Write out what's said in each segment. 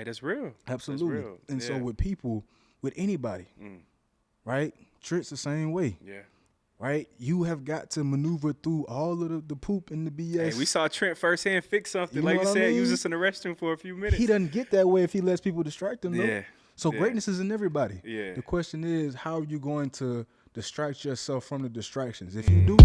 Hey, that's real. Absolutely. That's real. And so with people, with anybody, right? Trent's the same way. Yeah. Right? You have got to maneuver through all of the poop and the BS. Hey, we saw Trent firsthand fix something. You know like you what I said, mean? he was just in the restroom for a few minutes. He doesn't get that way if he lets people distract him, though. Yeah. So greatness is in everybody. Yeah. The question is, how are you going to distract yourself from the distractions? If you do,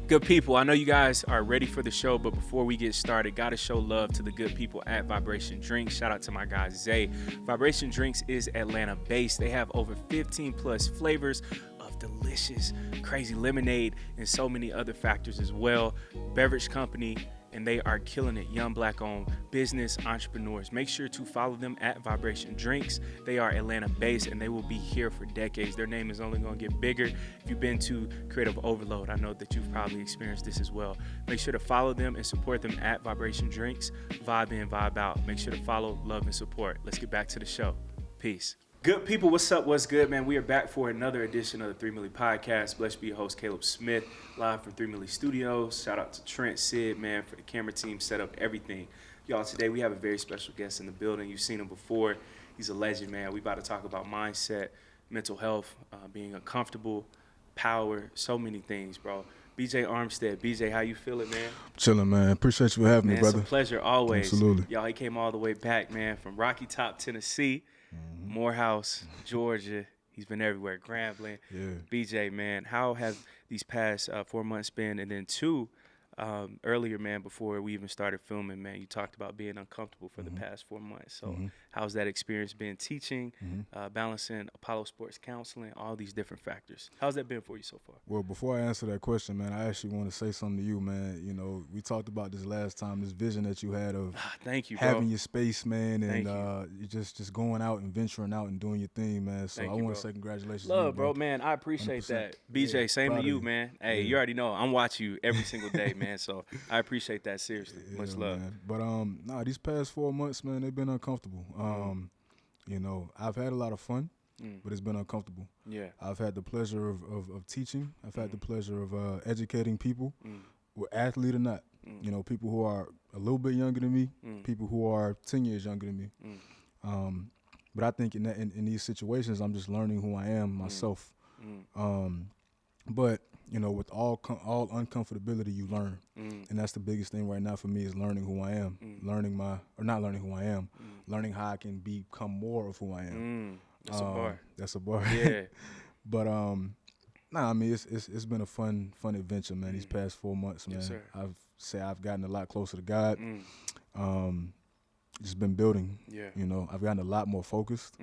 Good people, I know you guys are ready for the show, but before we get started, gotta show love to the good people at Vibration Drinks. Shout out to my guy Zay. Vibration Drinks is Atlanta based. They have over 15 plus flavors of delicious, crazy lemonade and so many other factors as well. Beverage company, and they are killing it. Young black owned business entrepreneurs. Make sure to follow them at Vibration Drinks. They are Atlanta based and they will be here for decades. Their name is only going to get bigger. If you've been to Creative Overload, I know that you've probably experienced this as well. Make sure to follow them and support them at Vibration Drinks. Vibe in, vibe out. Make sure to follow, love, and support. Let's get back to the show. Peace. Good people, what's up? What's good, man? We are back for another edition of the 3 Milli Podcast. Blessed be your host, Caleb Smith, live from 3 Milli Studios. Shout out to Trent, Sid, man, for the camera team, set up everything. Y'all, today we have a very special guest in the building. You've seen him before. He's a legend, man. We about to talk about mindset, mental health, being uncomfortable, power, so many things, bro. BJ Armstead. BJ, how you feeling, man? Chilling, man. Appreciate you for having me, brother. It's a pleasure always. Absolutely. Y'all, he came all the way back, man, from Rocky Top, Tennessee. Morehouse, Georgia. He's been everywhere. Grambling. Yeah. BJ, man, how have these past 4 months been? And then two, earlier, man, before we even started filming, man, you talked about being uncomfortable for the past 4 months. So how's that experience been teaching, balancing Apollo Sports Counseling, all these different factors? How's that been for you so far? Well, before I answer that question, man, I actually want to say something to you, man. You know, we talked about this last time, this vision that you had of Thank you, bro. having your space, man, and you. you're just going out and venturing out and doing your thing, man. So Thank I you, want bro. to say congratulations. Love, to you, bro, man. I appreciate 100%. that. BJ, Yeah, same proud to of you, you. man. Hey, Yeah. you already know I'm watching you every single day, man. So I appreciate that seriously. Yeah, Much love. man. But these past 4 months, man, they've been uncomfortable. You know, I've had a lot of fun, but it's been uncomfortable. Yeah. I've had the pleasure of teaching. I've had the pleasure of educating people, athlete or not. You know, people who are a little bit younger than me, people who are 10 years younger than me. But I think in these situations, I'm just learning who I am myself. But you know, with all uncomfortability, you learn, and that's the biggest thing right now for me is learning who I am, learning how I can become more of who I am. That's a bar. That's a bar. Yeah. But I mean, it's been a fun adventure, man. These past 4 months, man. Yes, sir. I've gotten a lot closer to God. Just been building. Yeah. You know, I've gotten a lot more focused.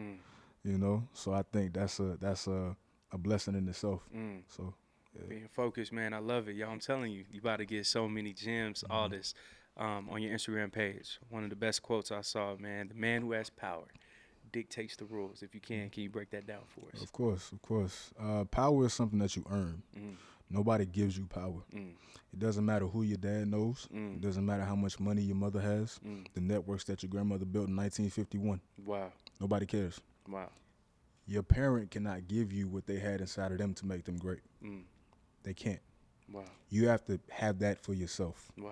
You know, so I think that's a blessing in itself. So. Yeah. Being focused, man, I love it. Y'all, I'm telling you, you about to get so many gems, all this, on your Instagram page. One of the best quotes I saw, man, the man who has power dictates the rules. If you can you break that down for us? Of course. Power is something that you earn. Nobody gives you power. It doesn't matter who your dad knows. It doesn't matter how much money your mother has. The networks that your grandmother built in 1951. Wow. Nobody cares. Wow. Your parent cannot give you what they had inside of them to make them great. They can't. Wow. You have to have that for yourself. Wow.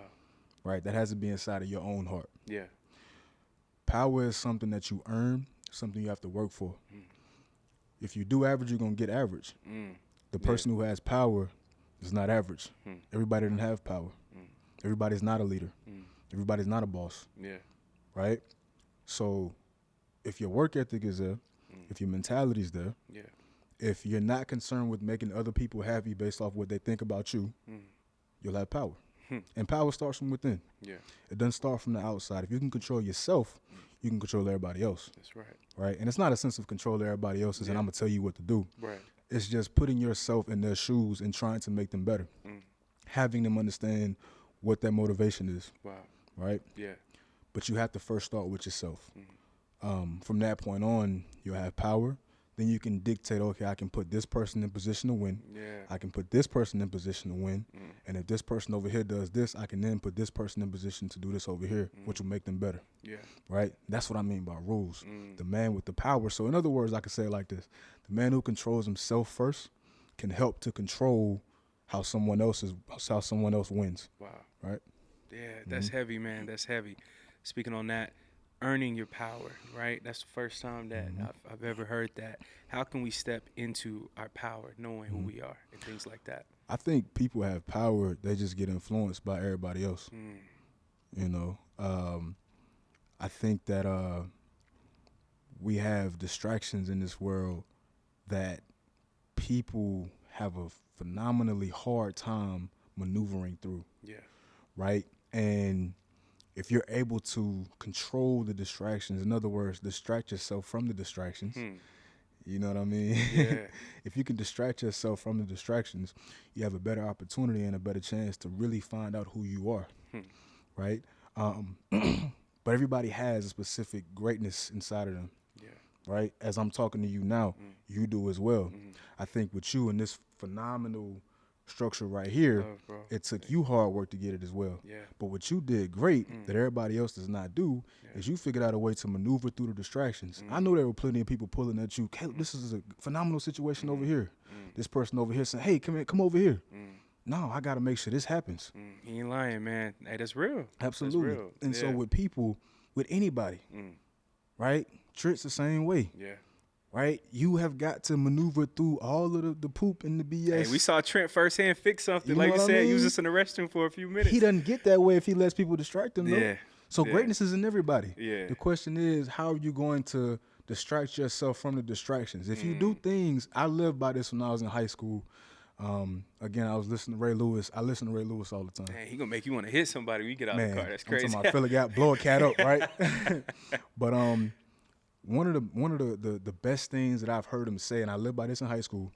Right? That has to be inside of your own heart. Yeah. Power is something that you earn, something you have to work for. If you do average, you're going to get average. The person who has power is not average. Everybody doesn't have power. Everybody's not a leader. Everybody's not a boss. Yeah. Right? So if your work ethic is there, if your mentality is there, if you're not concerned with making other people happy based off what they think about you, you'll have power. And power starts from within. Yeah. It doesn't start from the outside. If you can control yourself, you can control everybody else. That's right. Right? And it's not a sense of control everybody else's and I'm going to tell you what to do. Right. It's just putting yourself in their shoes and trying to make them better. Having them understand what their motivation is. Wow. Right? Yeah. But you have to first start with yourself. From that point on, you'll have power. Then you can dictate, okay, I can put this person in position to win. Yeah. I can put this person in position to win. And if this person over here does this, I can then put this person in position to do this over here, which will make them better. Yeah. Right? That's what I mean by rules. The man with the power. So in other words, I could say it like this. The man who controls himself first can help to control how someone else wins. Wow. Right? Yeah, that's heavy, man. That's heavy. Speaking on that, earning your power, right? That's the first time that I've ever heard that. How can we step into our power, knowing who we are and things like that? I think people have power. They just get influenced by everybody else. You know, I think that we have distractions in this world that people have a phenomenally hard time maneuvering through. Yeah. Right? And if you're able to control the distractions, in other words, distract yourself from the distractions, you know what I mean? Yeah. If you can distract yourself from the distractions, you have a better opportunity and a better chance to really find out who you are, right? But everybody has a specific greatness inside of them, right? As I'm talking to you now, you do as well. I think with you and this phenomenal structure right here, it took you hard work to get it as well. But what you did great that everybody else does not do is you figured out a way to maneuver through the distractions. I know there were plenty of people pulling at you. Caleb, this is a phenomenal situation over here. This person over here saying, hey, come over here. No, I got to make sure this happens. You ain't lying, man. Hey, that's real. Absolutely. That's real. And so with people, with anybody, right? Trent's the same way. Yeah. Right? You have got to maneuver through all of the poop and the BS. Hey, we saw Trent firsthand fix something. You know like you what I said, mean? he was just in the restroom for a few minutes. He doesn't get that way if he lets people distract him, though. Yeah. So greatness is in everybody. Yeah. The question is, how are you going to distract yourself from the distractions? If you do things, I lived by this when I was in high school. Again, I was listening to Ray Lewis. I listen to Ray Lewis all the time. Dang, he gonna make you want to hit somebody when you get out Man, of the car. That's crazy. I'm talking about fill a gap, blow a cat up, right? But one of the best things that I've heard him say, and I lived by this in high school,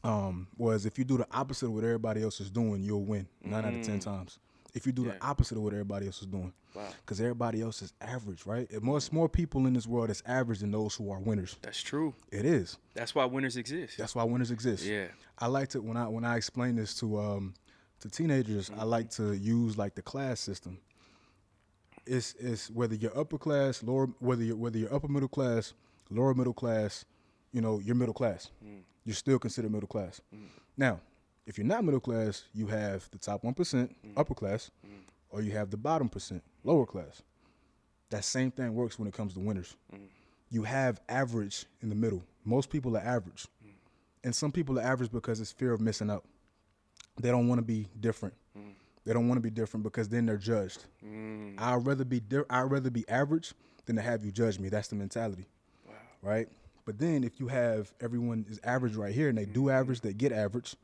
was if you do the opposite of what everybody else is doing, you'll win 9 out of 10 times. If you do the opposite of what everybody else is doing, because everybody else is average, right? There's more people in this world that's average than those who are winners. That's true. It is. That's why winners exist. That's why winners exist. Yeah. I like to when I explain this to teenagers, I like to use like the class system. It's whether you're upper class, lower, whether you're upper middle class, lower middle class, you know, you're middle class. You're still considered middle class. Now, if you're not middle class, you have the top 1%, upper class, or you have the bottom percent, lower class. That same thing works when it comes to winners. You have average in the middle. Most people are average. And some people are average because it's fear of missing out. They don't want to be different. They don't want to be different because then they're judged. I'd rather be average than to have you judge me. That's the mentality. Wow. Right? But then if you have everyone is average right here and they do average, they get average,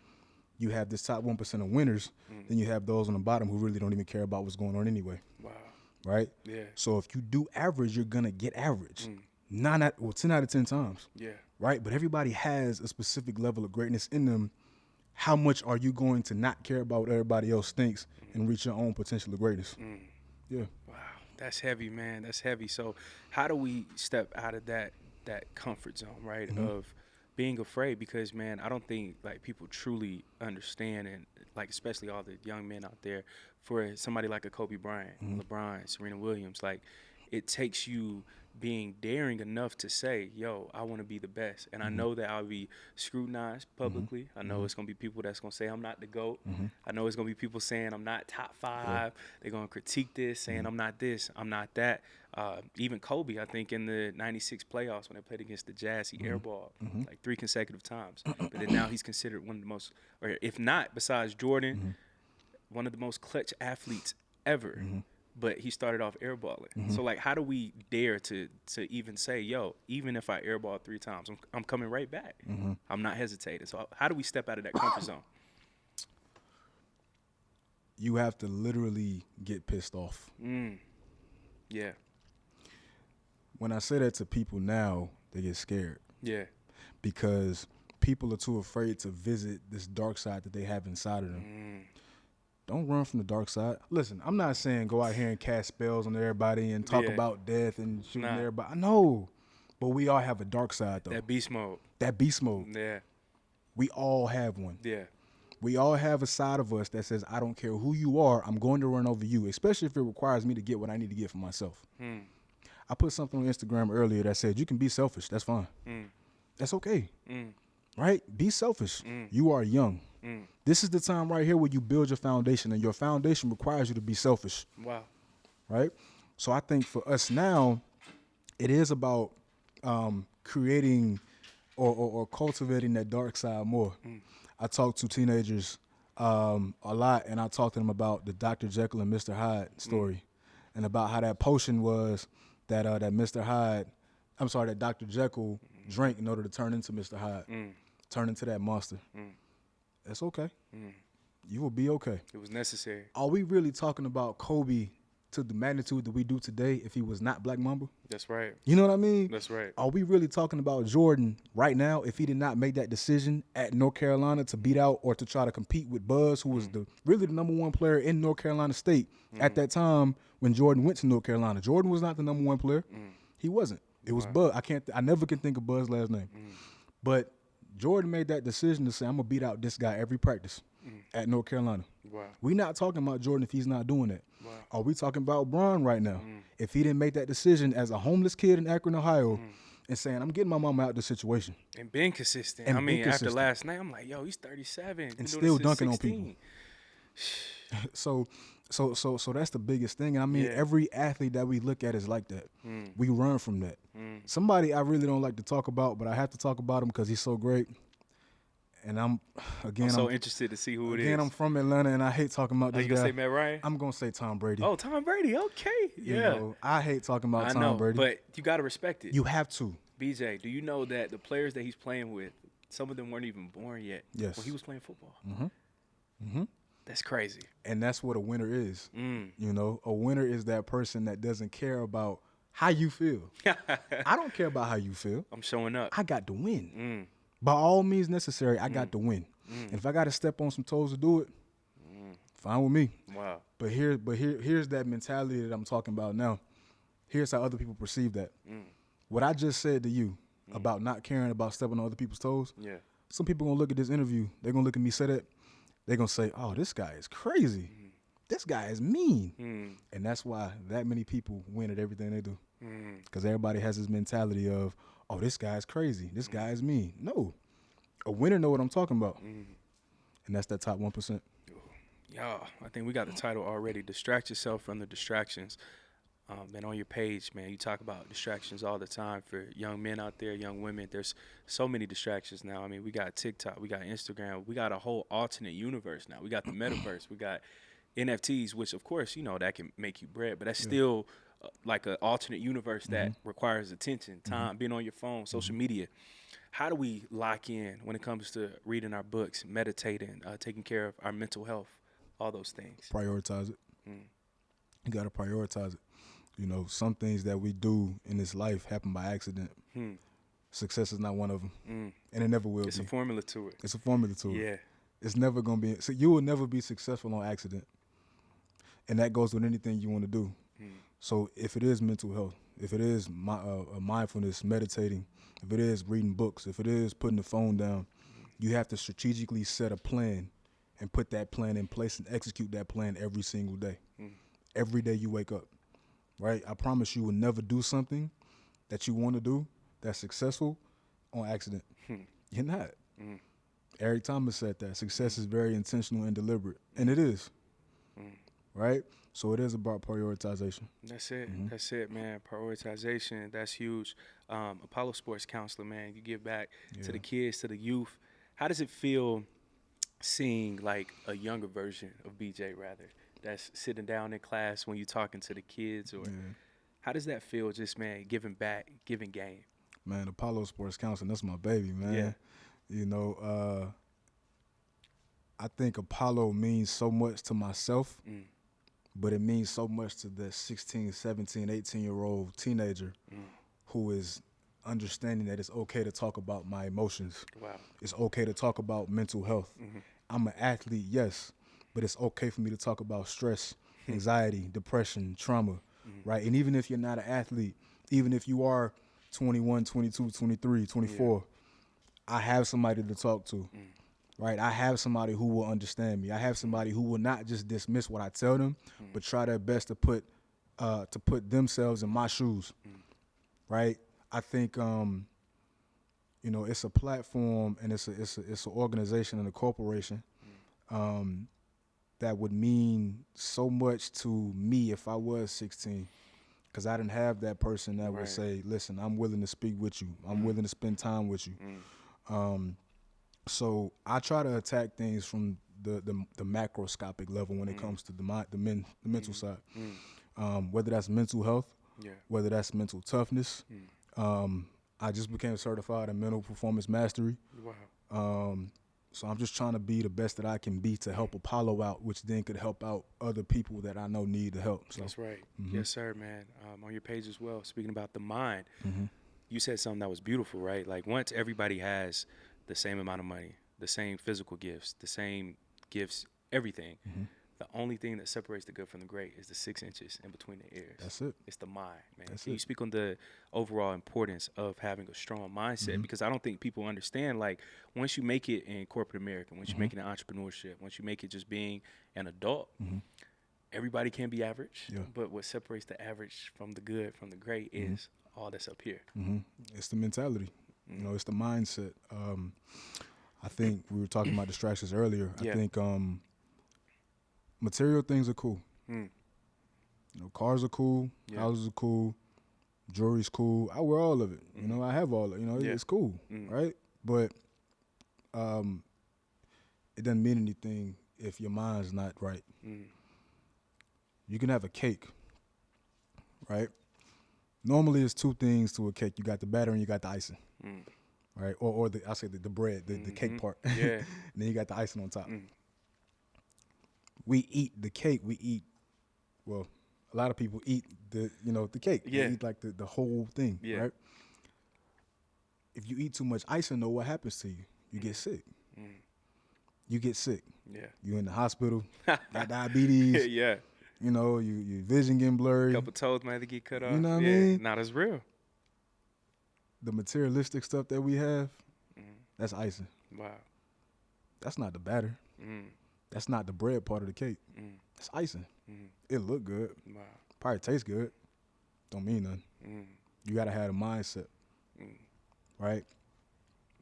you have this top 1% of winners, then you have those on the bottom who really don't even care about what's going on anyway. Wow. Right? Yeah. So if you do average, you're going to get average. 10 out of 10 times. Yeah. Right? But everybody has a specific level of greatness in them. How much are you going to not care about what everybody else thinks and reach your own potential of greatness? Yeah. Wow. That's heavy, man. That's heavy. So how do we step out of that comfort zone, right, of being afraid? Because, man, I don't think, like, people truly understand, and, like, especially all the young men out there, for somebody like a Kobe Bryant, LeBron, Serena Williams, like, it takes you being daring enough to say, yo, I want to be the best. And I know that I'll be scrutinized publicly. I know it's going to be people that's going to say I'm not the GOAT. I know it's going to be people saying I'm not top 5. They're going to critique this, saying I'm not this, I'm not that. Even Kobe, I think in the 96 playoffs when they played against the Jazz, he airballed like 3 consecutive times. But then now he's considered one of the most, or if not, besides Jordan, one of the most clutch athletes ever. But he started off airballing. So, like, how do we dare to even say, yo, even if I airball 3 times, I'm coming right back. I'm not hesitating. So how do we step out of that comfort zone? You have to literally get pissed off. Yeah. When I say that to people now, they get scared. Yeah. Because people are too afraid to visit this dark side that they have inside of them. Don't run from the dark side. Listen, I'm not saying go out here and cast spells on everybody and talk about death and shooting everybody. I know. But we all have a dark side, though. That beast mode. That beast mode. Yeah. We all have one. Yeah. We all have a side of us that says, I don't care who you are, I'm going to run over you, especially if it requires me to get what I need to get for myself. I put something on Instagram earlier that said, you can be selfish. That's fine. That's okay. Right? Be selfish. You are young. This is the time right here where you build your foundation, and your foundation requires you to be selfish. Wow. Right? So I think for us now, it is about creating or cultivating that dark side more. I talk to teenagers a lot, and I talk to them about the Dr. Jekyll and Mr. Hyde story, and about how that potion was that that Dr. Jekyll drank in order to turn into Mr. Hyde, turn into that monster. That's okay. You will be okay. It was necessary. Are we really talking about Kobe to the magnitude that we do today if he was not Black Mamba? That's right. You know what I mean? That's right. Are we really talking about Jordan right now if he did not make that decision at North Carolina to beat out or to try to compete with Buzz, who was really the number one player in North Carolina State at that time when Jordan went to North Carolina? Jordan was not the number one player. He wasn't. It was Buzz. I never can think of Buzz's last name. But Jordan made that decision to say, I'm going to beat out this guy every practice at North Carolina. Wow. We're not talking about Jordan if he's not doing that. Wow. Are we talking about Bron right now? If he didn't make that decision as a homeless kid in Akron, Ohio, and saying, I'm getting my mama out of this situation. And being consistent. And after last night, I'm like, yo, he's 37. And still dunking on people. So that's the biggest thing. And every athlete that we look at is like that. We run from that. Somebody I really don't like to talk about, but I have to talk about him because he's so great. And I'm interested to see who it is. Again, I'm from Atlanta, and I hate talking about this guy. You gonna say Matt Ryan? I'm gonna say Tom Brady. Oh, Tom Brady. Okay. You know, I hate talking about Tom Brady. But you gotta respect it. You have to. BJ, do you know that the players that he's playing with, some of them weren't even born yet? Yes. When he was playing football. That's crazy. And that's what a winner is. You know, a winner is that person that doesn't care about how you feel. I don't care about how you feel. I'm showing up. I got to win. By all means necessary, I got to win. And if I got to step on some toes to do it, fine with me. Wow. But here's that mentality that I'm talking about now. Here's how other people perceive that. What I just said to you about not caring about stepping on other people's toes, some people going to look at this interview, they're going to look at me say that, they're going to say, oh, this guy is crazy. This guy is mean. And that's why that many people win at everything they do. Because everybody has this mentality of, oh, this guy's crazy. This guy is mean. No. A winner know what I'm talking about. And that's that top 1%. Y'all, I think we got the title already. Distract yourself from the distractions. And on your page, man, you talk about distractions all the time for young men out there, young women. There's so many distractions now. I mean, we got TikTok, we got Instagram, we got a whole alternate universe now. We got the metaverse, we got NFTs, which, of course, you know, that can make you bread, but that's still like an alternate universe that requires attention, time, being on your phone, social media. How do we lock in when it comes to reading our books, meditating, taking care of our mental health, all those things? Prioritize it. You got to prioritize it. You know, some things that we do in this life happen by accident. Success is not one of them, and it never will be. It's a formula to it. It's a formula to it. Yeah. It's never going to be. So you will never be successful on accident, and that goes with anything you want to do. So if it is mental health, if it is mindfulness, meditating, if it is reading books, if it is putting the phone down, you have to strategically set a plan and put that plan in place and execute that plan every single day. Every day you wake up, right? I promise you will never do something that you want to do that's successful on accident. You're not. Eric Thomas said that. Success is very intentional and deliberate, and it is, right? So it is about prioritization. That's it. That's it, man. Prioritization, that's huge. Apollo Sports Counselor, man, you give back to the kids, to the youth. How does it feel seeing like a younger version of BJ, rather, that's sitting down in class when you're talking to the kids? Or how does that feel, just, man, giving back, giving game? Man, Apollo Sports Counseling, that's my baby, man. Yeah. You know, I think Apollo means so much to myself, but it means so much to the 16, 17, 18-year-old teenager who is understanding that it's okay to talk about my emotions. Wow. It's okay to talk about mental health. I'm an athlete, yes, but it's okay for me to talk about stress, anxiety, depression, trauma, right? And even if you're not an athlete, even if you are 21, 22, 23, 24, I have somebody to talk to, right? I have somebody who will understand me. I have somebody who will not just dismiss what I tell them, but try their best to put themselves in my shoes, right? I think, you know, it's a platform and it's an organization and a corporation that would mean so much to me if I was 16. Because I didn't have that person that would say, listen, I'm willing to speak with you. I'm willing to spend time with you. So I try to attack things from the macroscopic level when it comes to the mental side. Whether that's mental health, whether that's mental toughness. I just became certified in mental performance mastery. Wow. So I'm just trying to be the best that I can be to help Apollo out, which then could help out other people that I know need the help. So. That's right. Yes, sir, man. On your page as well, speaking about the mind, you said something that was beautiful, right? Like once everybody has the same amount of money, the same physical gifts, the same gifts, everything, the only thing that separates the good from the great is the 6 inches in between the ears. That's it. It's the mind, man. That's Can you it. speak on the overall importance of having a strong mindset? Because I don't think people understand, like, once you make it in corporate America, once you make it in entrepreneurship, once you make it just being an adult, everybody can be average. Yeah. But what separates the average from the good from the great is all that's up here. It's the mentality. You know, it's the mindset. I think we were talking about distractions earlier. I think material things are cool. You know, cars are cool, houses are cool, jewelry's cool. I wear all of it. You know, I have all of it. You know, it's cool, right? But it doesn't mean anything if your mind's not right. You can have a cake, right? Normally, it's two things to a cake. You got the batter and you got the icing, right? Or I say the bread, the cake part. Yeah. And then you got the icing on top. We eat the cake. Well, a lot of people eat the cake. Yeah. They eat like the whole thing, right? If you eat too much icing, though, what happens to you? You get sick. You get sick. Yeah. You in the hospital, got diabetes. Yeah. You know, your vision getting blurry. Couple toes might have to get cut off. You know what I mean? Not as real. The materialistic stuff that we have, that's icing. Wow. That's not the batter. That's not the bread part of the cake. It's icing. It look good. Wow. Probably taste good. Don't mean nothing. You got to have a mindset, right?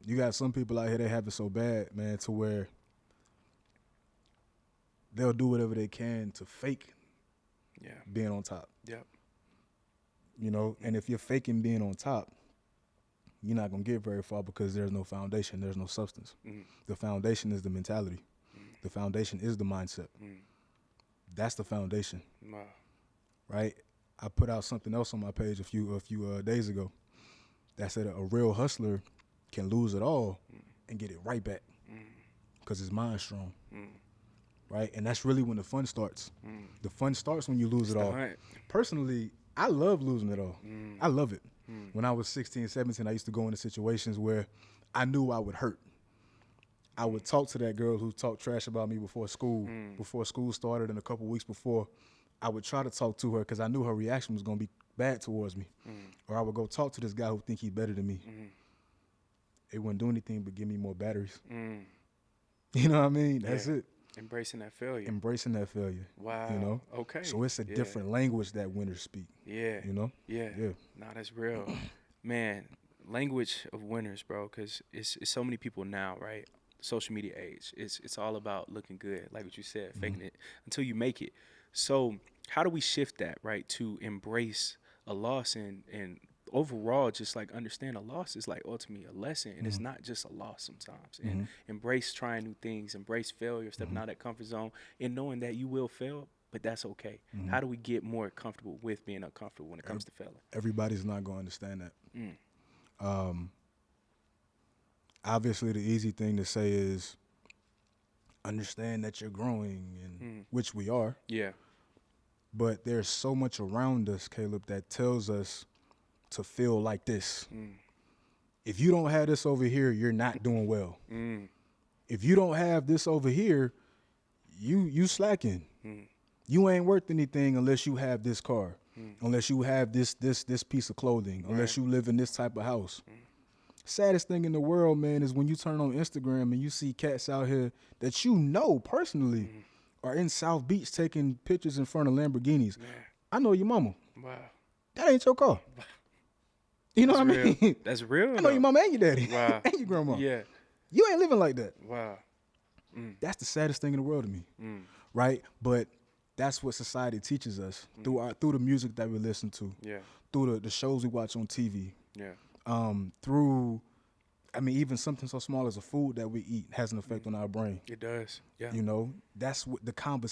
You got some people out here, they have it so bad, man, to where they'll do whatever they can to fake being on top. Yep. You know, and if you're faking being on top, you're not going to get very far because there's no foundation. There's no substance. The foundation is the mentality. The foundation is the mindset. That's the foundation. Wow. Right? I put out something else on my page a few days ago that said a real hustler can lose it all and get it right back because his mind's strong. Right? And that's really when the fun starts. The fun starts when you lose it all. Personally, I love losing it all. I love it. When I was 16, 17, I used to go into situations where I knew I would hurt. I would talk to that girl who talked trash about me before school started, and a couple weeks before, I would try to talk to her because I knew her reaction was going to be bad towards me. Or I would go talk to this guy who think he's better than me. It wouldn't do anything but give me more batteries. You know what I mean? That's it. Embracing that failure. Embracing that failure. Wow. You know? Okay. So it's a different language that winners speak. Yeah. You know? Yeah. Nah, that's real. Man, language of winners, bro, because it's so many people now, right? Social media age. It's all about looking good, like what you said, faking it until you make it. So how do we shift that, right, to embrace a loss and overall just like understand a loss is like ultimately a lesson, and it's not just a loss sometimes. And embrace trying new things, embrace failure, stepping out of that comfort zone, and knowing that you will fail, but that's okay. How do we get more comfortable with being uncomfortable when it comes to failing? Everybody's not going to understand that. Obviously, the easy thing to say is understand that you're growing, and which we are. Yeah. But there's so much around us, Caleb, that tells us to feel like this. If you don't have this over here, you're not doing well. If you don't have this over here, you slacking. You ain't worth anything unless you have this car, unless you have this piece of clothing, unless you live in this type of house. Saddest thing in the world, man, is when you turn on Instagram and you see cats out here that you know personally are in South Beach taking pictures in front of Lamborghinis. Man. I know your mama. Wow. That ain't your car. You know what I mean? That's real. I know your mama and your daddy. Wow. And your grandma. Yeah. You ain't living like that. Wow. That's the saddest thing in the world to me, right? But that's what society teaches us through the music that we listen to, through the shows we watch on TV, through, I mean, even something so small as a food that we eat has an effect on our brain. It does, yeah. You know, that's what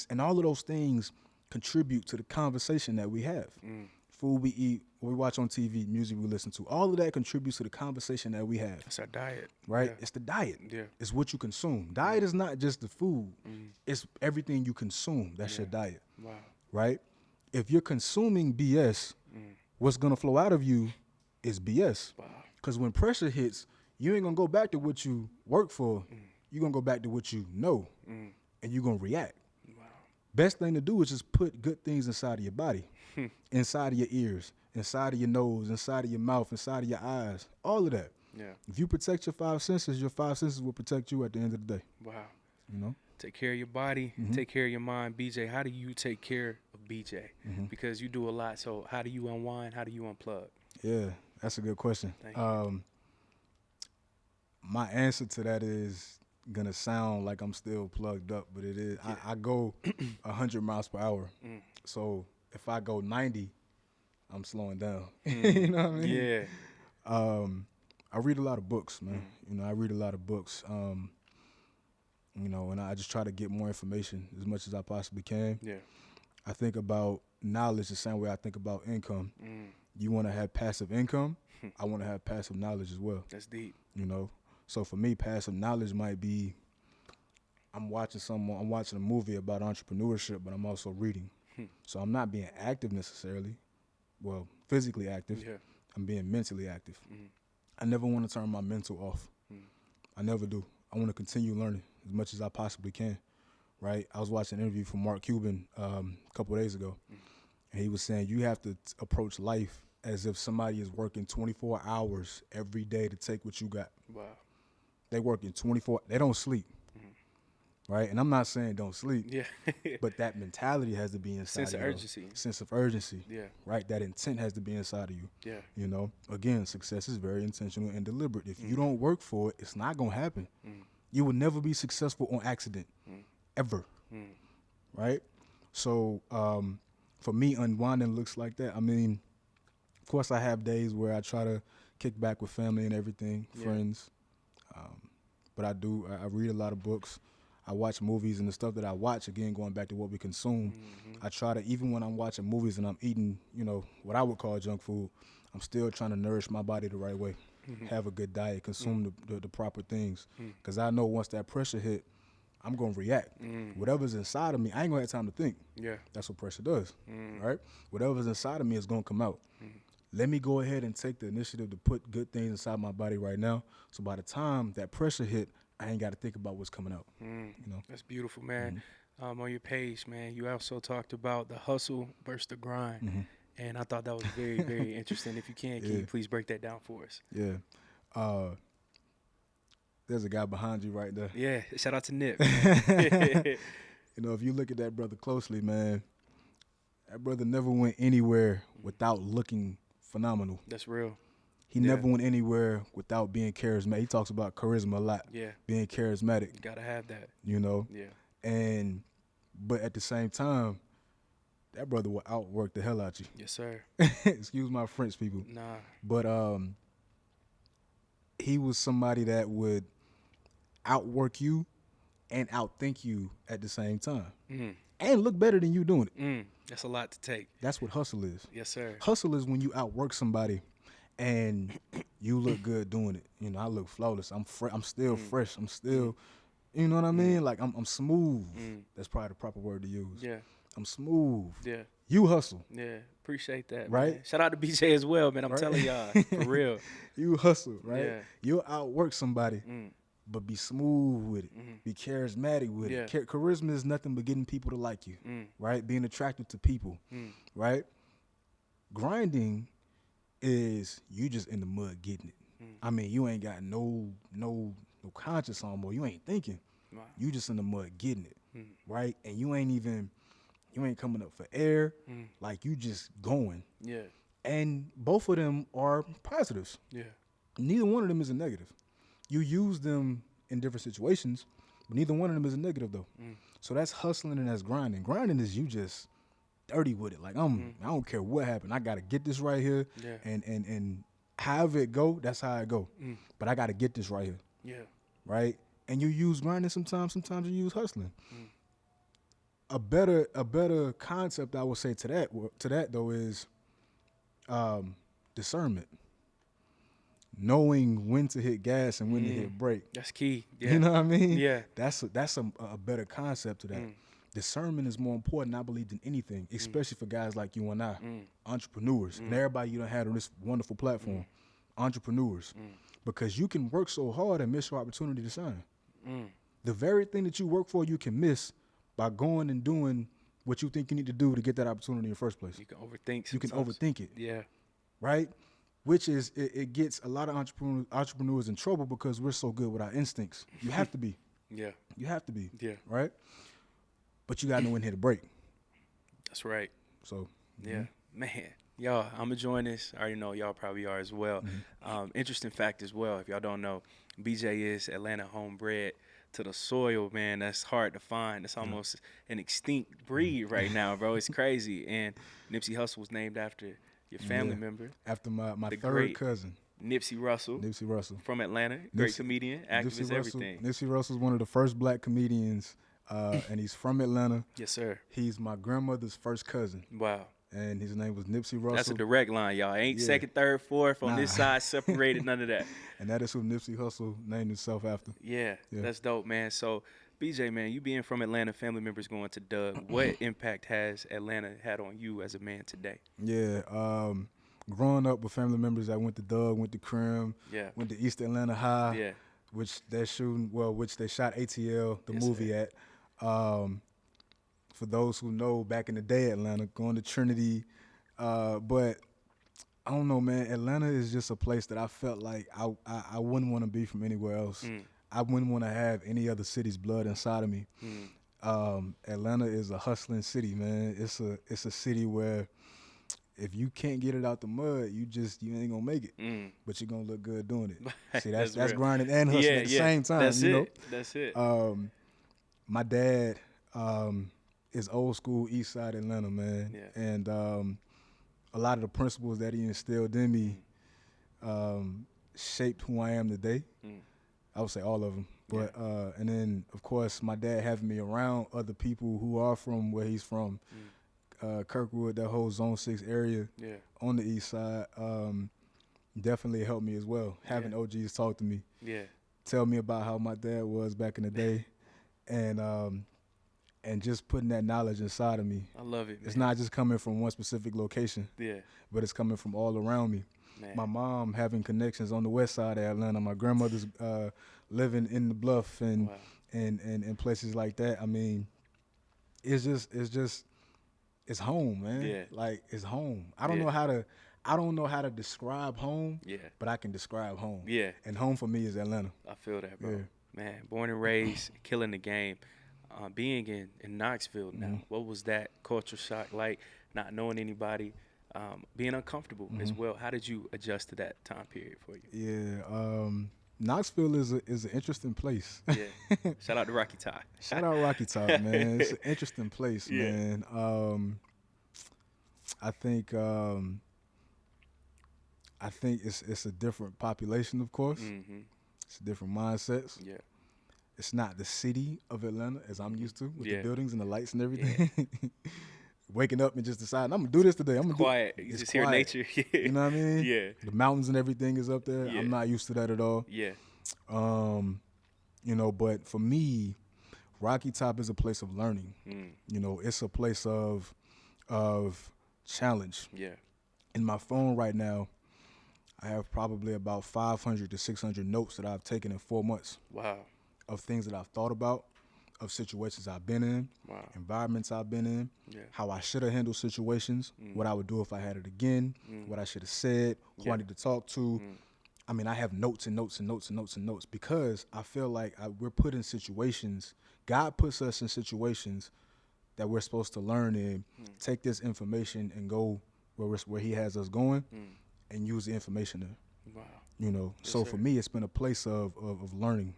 and all of those things contribute to the conversation that we have. Food we eat, what we watch on TV, music we listen to, all of that contributes to the conversation that we have. It's our diet. Right? Yeah. It's the diet. Yeah. It's what you consume. Diet is not just the food. It's everything you consume. That's your diet. Wow. Right? If you're consuming BS, what's going to flow out of you is BS. Wow. Because when pressure hits, you ain't going to go back to what you work for. You're going to go back to what you know, and you're going to react. Wow. Best thing to do is just put good things inside of your body, inside of your ears, inside of your nose, inside of your mouth, inside of your eyes, all of that. Yeah. If you protect your 5 senses, your 5 senses will protect you at the end of the day. Wow. You know? Take care of your body, take care of your mind. BJ, how do you take care of BJ? Because you do a lot, so how do you unwind? How do you unplug? Yeah, that's a good question. Thank you. My answer to that is gonna sound like I'm still plugged up, but it is. I go 100 miles per hour. So if I go 90, I'm slowing down. You know what I mean? Yeah. I read a lot of books, man. You know, I read a lot of books. You know, and I just try to get more information as much as I possibly can. Yeah. I think about knowledge the same way I think about income. You want to have passive income. I want to have passive knowledge as well. That's deep. You know, so for me, passive knowledge might be I'm watching a movie about entrepreneurship, but I'm also reading. So I'm not being active necessarily. Well, physically active. Yeah. I'm being mentally active. I never want to turn my mental off. I never do. I want to continue learning as much as I possibly can, right? I was watching an interview from Mark Cuban a couple of days ago, and he was saying you have to approach life as if somebody is working 24 hours every day to take what you got. Wow. They working 24. They don't sleep, right? And I'm not saying don't sleep, Yeah. but that mentality has to be inside Sense of of you. urgency. Sense of urgency. Yeah. Right? That intent has to be inside of you. Yeah. You know, again, success is very intentional and deliberate. If you don't work for it, it's not going to happen. You will never be successful on accident, ever. Right? So for me, unwinding looks like that. I mean, of course, I have days where I try to kick back with family and everything, friends. But I read a lot of books. I watch movies, and the stuff that I watch, again, going back to what we consume, I try to, even when I'm watching movies and I'm eating, you know, what I would call junk food, I'm still trying to nourish my body the right way, have a good diet, consume the proper things. Because I know once that pressure hit, I'm going to react. Whatever's inside of me, I ain't going to have time to think. Yeah. That's what pressure does, right? Whatever's inside of me is going to come out. Let me go ahead and take the initiative to put good things inside my body right now. So by the time that pressure hit, I ain't got to think about what's coming out. You know? That's beautiful, man. On your page, man, you also talked about the hustle versus the grind. And I thought that was very, very interesting. If you can you please break that down for us? Yeah. There's a guy behind you right there. Yeah. Shout out to Nip. You know, if you look at that brother closely, man, that brother never went anywhere without looking phenomenal. That's real. He never went anywhere without being charismatic. He talks about charisma a lot. Yeah. Being charismatic. You gotta have that. You know? Yeah. But at the same time, that brother will outwork the hell out you. Yes, sir. Excuse my French, people. Nah. But he was somebody that would outwork you and outthink you at the same time. And look better than you doing it. That's a lot to take. That's what hustle is. Yes, sir. Hustle is when you outwork somebody and you look good doing it. You know, I look flawless. I'm still fresh. I'm still, you know what I mean? Like I'm smooth. That's probably the proper word to use. Yeah. I'm smooth. Yeah. You hustle. Yeah. Appreciate that. Right? Man. Shout out to BJ as well, man. I'm telling y'all, for real. You hustle, right? Yeah. You'll outwork somebody, but be smooth with it. Be charismatic with it. Charisma is nothing but getting people to like you, right? Being attracted to people, right? Grinding is you just in the mud getting it. I mean, you ain't got no conscience on, boy. You ain't thinking. Wow. You just in the mud getting it, right? And you ain't coming up for air. Like you just going. Yeah. And both of them are positives. Yeah. Neither one of them is a negative. You use them in different situations, But neither one of them is a negative though. So that's hustling and that's grinding. Grinding is you just dirty with it. Like I don't care what happened. I gotta get this right here. Yeah. And however it go, that's how it go. But I gotta get this right here. Yeah. Right? And you use grinding sometimes you use hustling. A better concept I would say to that though is discernment. Knowing when to hit gas and when to hit brake. That's key. Yeah. You know what I mean? Yeah. That's a better concept to that. Discernment is more important, I believe, than anything, especially for guys like you and I, entrepreneurs, and everybody you done had on this wonderful platform, entrepreneurs, because you can work so hard and miss your opportunity to shine. The very thing that you work for, you can miss by going and doing what you think you need to do to get that opportunity in the first place. You can overthink. You can overthink it. Yeah. Right? Which is, it gets a lot of entrepreneurs in trouble because we're so good with our instincts. You have to be. Yeah. You have to be. Yeah. Right? But you got to know when to hit a break. That's right. So. Yeah. Man. Y'all, I'm enjoying this. I already know y'all probably are as well. Interesting fact as well, if y'all don't know, BJ is Atlanta homebred to the soil, man. That's hard to find. It's almost an extinct breed right now, bro. It's crazy. And Nipsey Hussle was named after your family member. After my third great cousin. Nipsey Russell. Nipsey Russell. From Atlanta. Great comedian, activist, everything. Nipsey Russell's one of the first black comedians, and he's from Atlanta. Yes, sir. He's my grandmother's first cousin. Wow. And his name was Nipsey Russell. That's a direct line, y'all. Ain't second, third, fourth on this side separated, none of that. And that is who Nipsey Hussle named himself after. Yeah, that's dope, man. So, BJ, man, you being from Atlanta, family members going to Doug, what impact has Atlanta had on you as a man today? Yeah, growing up with family members that went to Doug, went to Crim, went to East Atlanta High, which they shot ATL, the movie at. For those who know, back in the day, Atlanta, going to Trinity. But I don't know, man. Atlanta is just a place that I felt like I wouldn't want to be from anywhere else. I wouldn't want to have any other city's blood inside of me. Atlanta is a hustling city, man. It's a city where if you can't get it out the mud, you ain't gonna make it. But you're gonna look good doing it. See, that's grinding and hustling at the same time. That's it. My dad is old school East Side Atlanta, man. Yeah. And a lot of the principles that he instilled in me shaped who I am today. I would say all of them. But and then, of course, my dad having me around other people who are from where he's from, Kirkwood, that whole Zone 6 area on the East Side, definitely helped me as well. Having OGs talk to me, tell me about how my dad was back in the day, and just putting that knowledge inside of me. I love it, man. It's not just coming from one specific location, but it's coming from all around me. Man. My mom having connections on the west side of Atlanta. My grandmother's living in the Bluff and places like that. I mean, it's home, man. Yeah. Like, it's home. I don't know how to describe home, but I can describe home. Yeah. And home for me is Atlanta. I feel that, bro. Yeah. Man, born and raised, killing the game. Being in Knoxville now, what was that culture shock like? Not knowing anybody, being uncomfortable as well. How did you adjust to that time period for you? Yeah, Knoxville is an interesting place. Yeah, shout out to Rocky Top. Shout out Rocky Top, man. It's an interesting place, man. I think it's a different population, of course. It's different mindsets. Yeah. It's not the city of Atlanta as I'm used to with the buildings and the lights and everything. Yeah. Waking up and just deciding, I'm going to do this today. I'm quiet. You just hear nature. You know what I mean? Yeah. The mountains and everything is up there. Yeah. I'm not used to that at all. Yeah. But for me, Rocky Top is a place of learning. It's a place of challenge. Yeah. In my phone right now, I have probably about 500 to 600 notes that I've taken in 4 months. Wow. Of things that I've thought about, of situations I've been in, environments I've been in, how I should have handled situations, what I would do if I had it again, what I should have said, who I need to talk to. I mean, I have notes and notes and notes and notes and notes because I feel like we're put in situations, God puts us in situations that we're supposed to learn in, take this information and go where he has us going and use the information there. Wow. You know, Yes, so sir. for me, it's been a place of learning,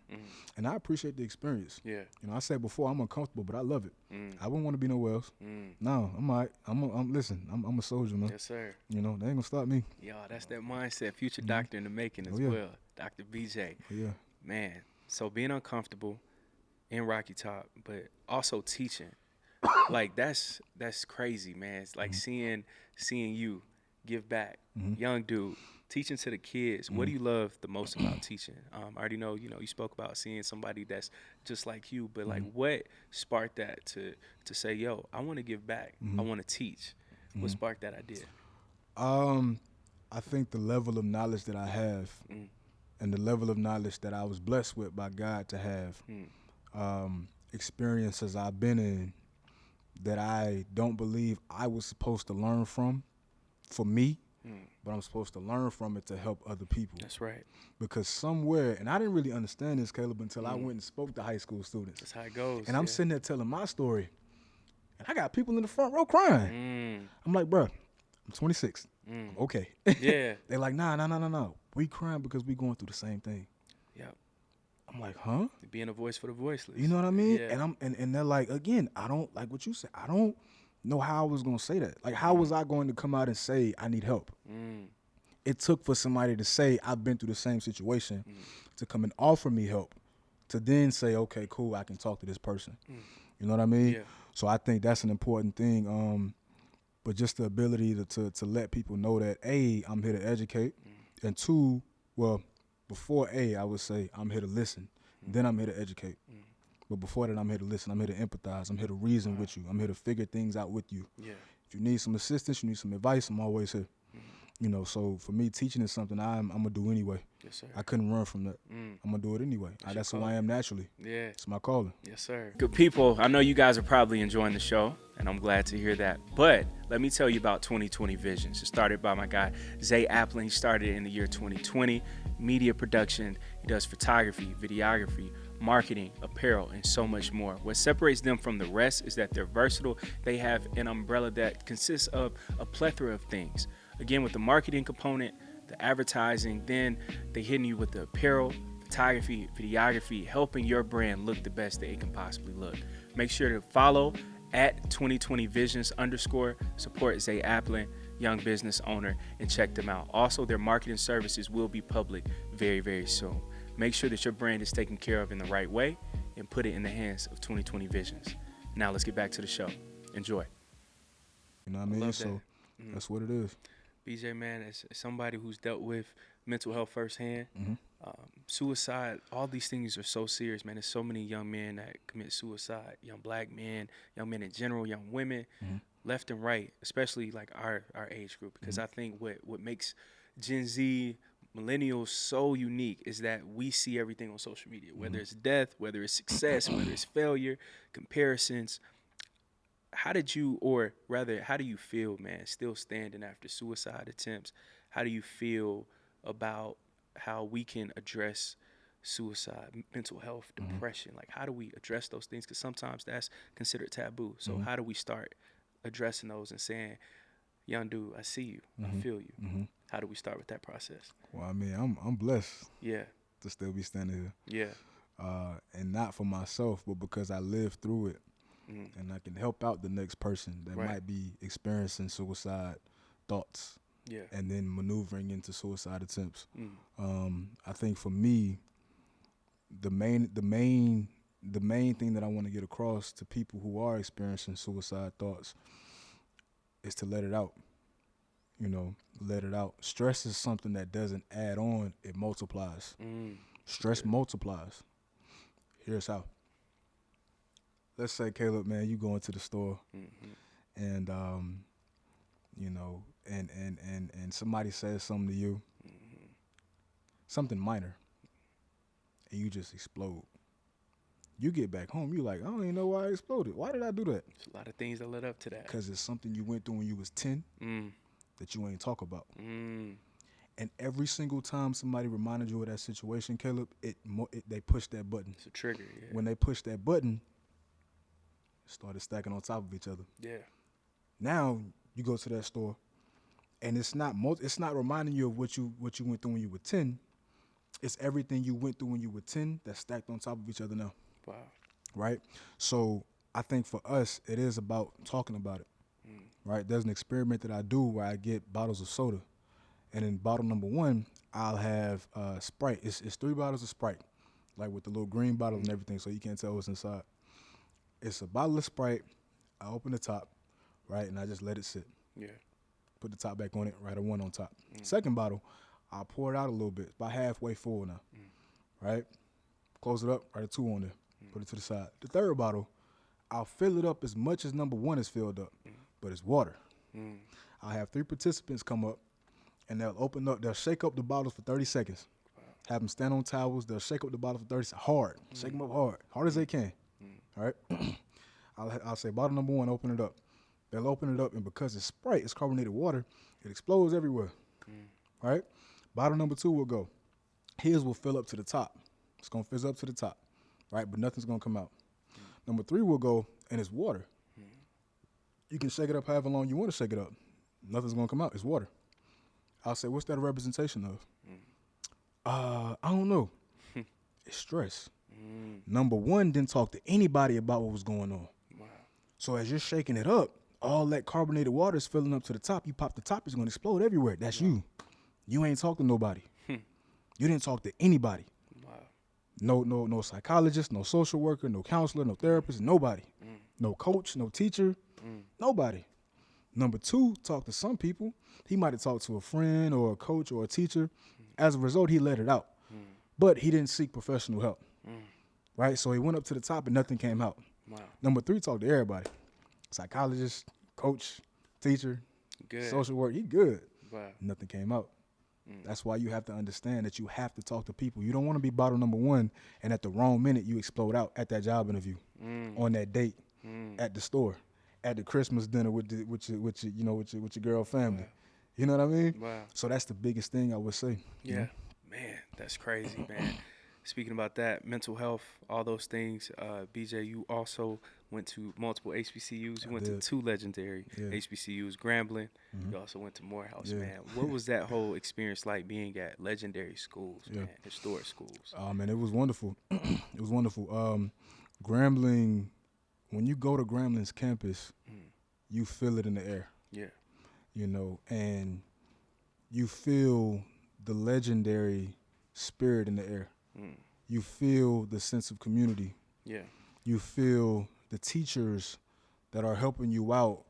and I appreciate the experience. Yeah. You know, I said before I'm uncomfortable, but I love it. Mm. I wouldn't want to be nowhere else. No, I'm all right. Listen, I'm a soldier, man. Yes, sir. You know, they ain't gonna stop me. Yo, that's that mindset. Future doctor in the making as Oh, yeah. well. Dr. BJ. Oh, yeah. Man, so being uncomfortable in Rocky Top, but also teaching, like that's crazy, man. It's like seeing you give back, young dude, teaching to the kids. What do you love the most about teaching? I already know, you spoke about seeing somebody that's just like you, but like what sparked that to say, yo, I want to give back. I want to teach. What sparked that idea? I think the level of knowledge that I have, and the level of knowledge that I was blessed with by God to have, experiences I've been in that I don't believe I was supposed to learn from for me, but I'm supposed to learn from it to help other people. That's right. Because somewhere, and I didn't really understand this, Caleb, until I went and spoke to high school students. That's how it goes. And I'm sitting there telling my story, and I got people in the front row crying. I'm like, bruh, I'm 26. Okay. Yeah. They're like, nah. We crying because we going through the same thing. Yep. I'm like, huh? Being a voice for the voiceless. You know what I mean? Yeah. And they're like, again, I don't like what you said. I don't know how I was gonna say that. Like, how was I going to come out and say I need help? It took for somebody to say I've been through the same situation to come and offer me help, to then say, okay, cool, I can talk to this person. You know what I mean? Yeah. So I think that's an important thing. But just the ability to let people know that, A, I'm here to educate, and two, well, before A, I would say I'm here to listen. Then I'm here to educate. But before that, I'm here to listen. I'm here to empathize. I'm here to reason with you. I'm here to figure things out with you. Yeah. If you need some assistance, you need some advice, I'm always here. You know, so for me, teaching is something I'm going to do anyway. Yes, sir. I couldn't run from that. I'm going to do it anyway. That's who I am naturally. Yeah. It's my calling. Yes, sir. Good people, I know you guys are probably enjoying the show, and I'm glad to hear that. But let me tell you about 2020 Visions. It started by my guy, Zay Applin. He started in the year 2020. Media production. He does photography, videography, marketing, apparel, and so much more. What separates them from the rest is that they're versatile. They have an umbrella that consists of a plethora of things. Again, with the marketing component, the advertising, then they hitting you with the apparel, photography, videography, helping your brand look the best that it can possibly look. Make sure to follow at 2020visions _ support Zay Applin, young business owner, and check them out. Also, their marketing services will be public very, very soon. Make sure that your brand is taken care of in the right way and put it in the hands of 2020 Visions. Now let's get back to the show. Enjoy. You know what I mean? So that's what it is. BJ, man, as somebody who's dealt with mental health firsthand, suicide, all these things are so serious, man. There's so many young men that commit suicide, young black men, young men in general, young women, left and right, especially like our age group. Because I think what makes Gen Z, millennials so unique is that we see everything on social media, whether it's death, whether it's success, whether it's failure, comparisons. How do you feel, man, still standing after suicide attempts? How do you feel about how we can address suicide, mental health, depression? Like, how do we address those things? Because sometimes that's considered taboo. So how do we start addressing those and saying, young dude, I see you, I feel you. How do we start with that process? Well, I mean, I'm blessed. Yeah. To still be standing Yeah. here. And not for myself, but because I lived through it. And I can help out the next person that might be experiencing suicide thoughts, and then maneuvering into suicide attempts. I think for me, the main thing that I want to get across to people who are experiencing suicide thoughts is to let it out. You know, let it out. Stress is something that doesn't add on; it multiplies. Stress multiplies. Here's how. Let's say, Caleb, man, you go into the store, and you know, and somebody says something to you, something minor, and you just explode. You get back home, you like, I don't even know why I exploded. Why did I do that? There's a lot of things that led up to that. Because it's something you went through when you was 10 that you ain't talk about. And every single time somebody reminded you of that situation, Caleb, they push that button. It's a trigger, yeah. When they push that button, started stacking on top of each other. Yeah. Now you go to that store, and it's not reminding you of what you went through when you were 10. it's everything you went through when you were 10 that's stacked on top of each other now. Wow. Right? So I think for us, it is about talking about it. Right? There's an experiment that I do where I get bottles of soda. And in bottle number 1, I'll have Sprite. It's 3 bottles of Sprite, like with the little green bottle and everything, so you can't tell what's inside. It's a bottle of Sprite. I open the top, right, and I just let it sit. Yeah. Put the top back on it, write a 1 on top. Second bottle, I'll pour it out a little bit. It's about halfway full now, right? Close it up, write a 2 on there. Put it to the side. The third bottle, I'll fill it up as much as number 1 is filled up, but it's water. I'll have 3 participants come up, and they'll shake up the bottles for 30 seconds. Have them stand on towels. They'll shake up the bottle for 30 seconds. Hard. Shake them up hard as they can. All right? I'll say bottle number 1, open it up. They'll open it up, and because it's Sprite, it's carbonated water, it explodes everywhere. All right? Bottle number 2 will go. His will fill up to the top. It's going to fizz up to the top, right? But nothing's going to come out. Number 3 will go, and it's water. You can shake it up however long you want to shake it up. Nothing's going to come out. It's water. I'll say, what's that a representation of? I don't know. It's stress. Number 1 didn't talk to anybody about what was going on. Wow. So as you're shaking it up, all that carbonated water is filling up to the top. You pop the top, it's going to explode everywhere. That's you. You ain't talking to nobody. You didn't talk to anybody. Wow. No psychologist, no social worker, no counselor, no therapist, nobody. No coach, no teacher, nobody. Number 2, talk to some people. He might have talked to a friend or a coach or a teacher. As a result, he let it out. But he didn't seek professional help. Right? So he went up to the top and nothing came out. Wow. Number 3, talked to everybody. Psychologist, coach, teacher, Good. social work. He good. Wow. Nothing came out. That's why you have to understand that you have to talk to people. You don't want to be bottle number 1 and at the wrong minute you explode out at that job interview, on that date, at the store, at the Christmas dinner with your girl family. Wow. You know what I mean? Wow. So that's the biggest thing I would say. Yeah. Man, that's crazy, man. Speaking about that, mental health, all those things, BJ, you also went to multiple HBCUs. You went to 2 legendary HBCUs, Grambling. You also went to Morehouse, man. What was that whole experience like being at legendary schools, man, historic schools? Man, it was wonderful. It was wonderful. Grambling, when you go to Grambling's campus, you feel it in the air. Yeah. You know, and you feel the legendary spirit in the air. You feel the sense of community. Yeah. You feel the teachers that are helping you out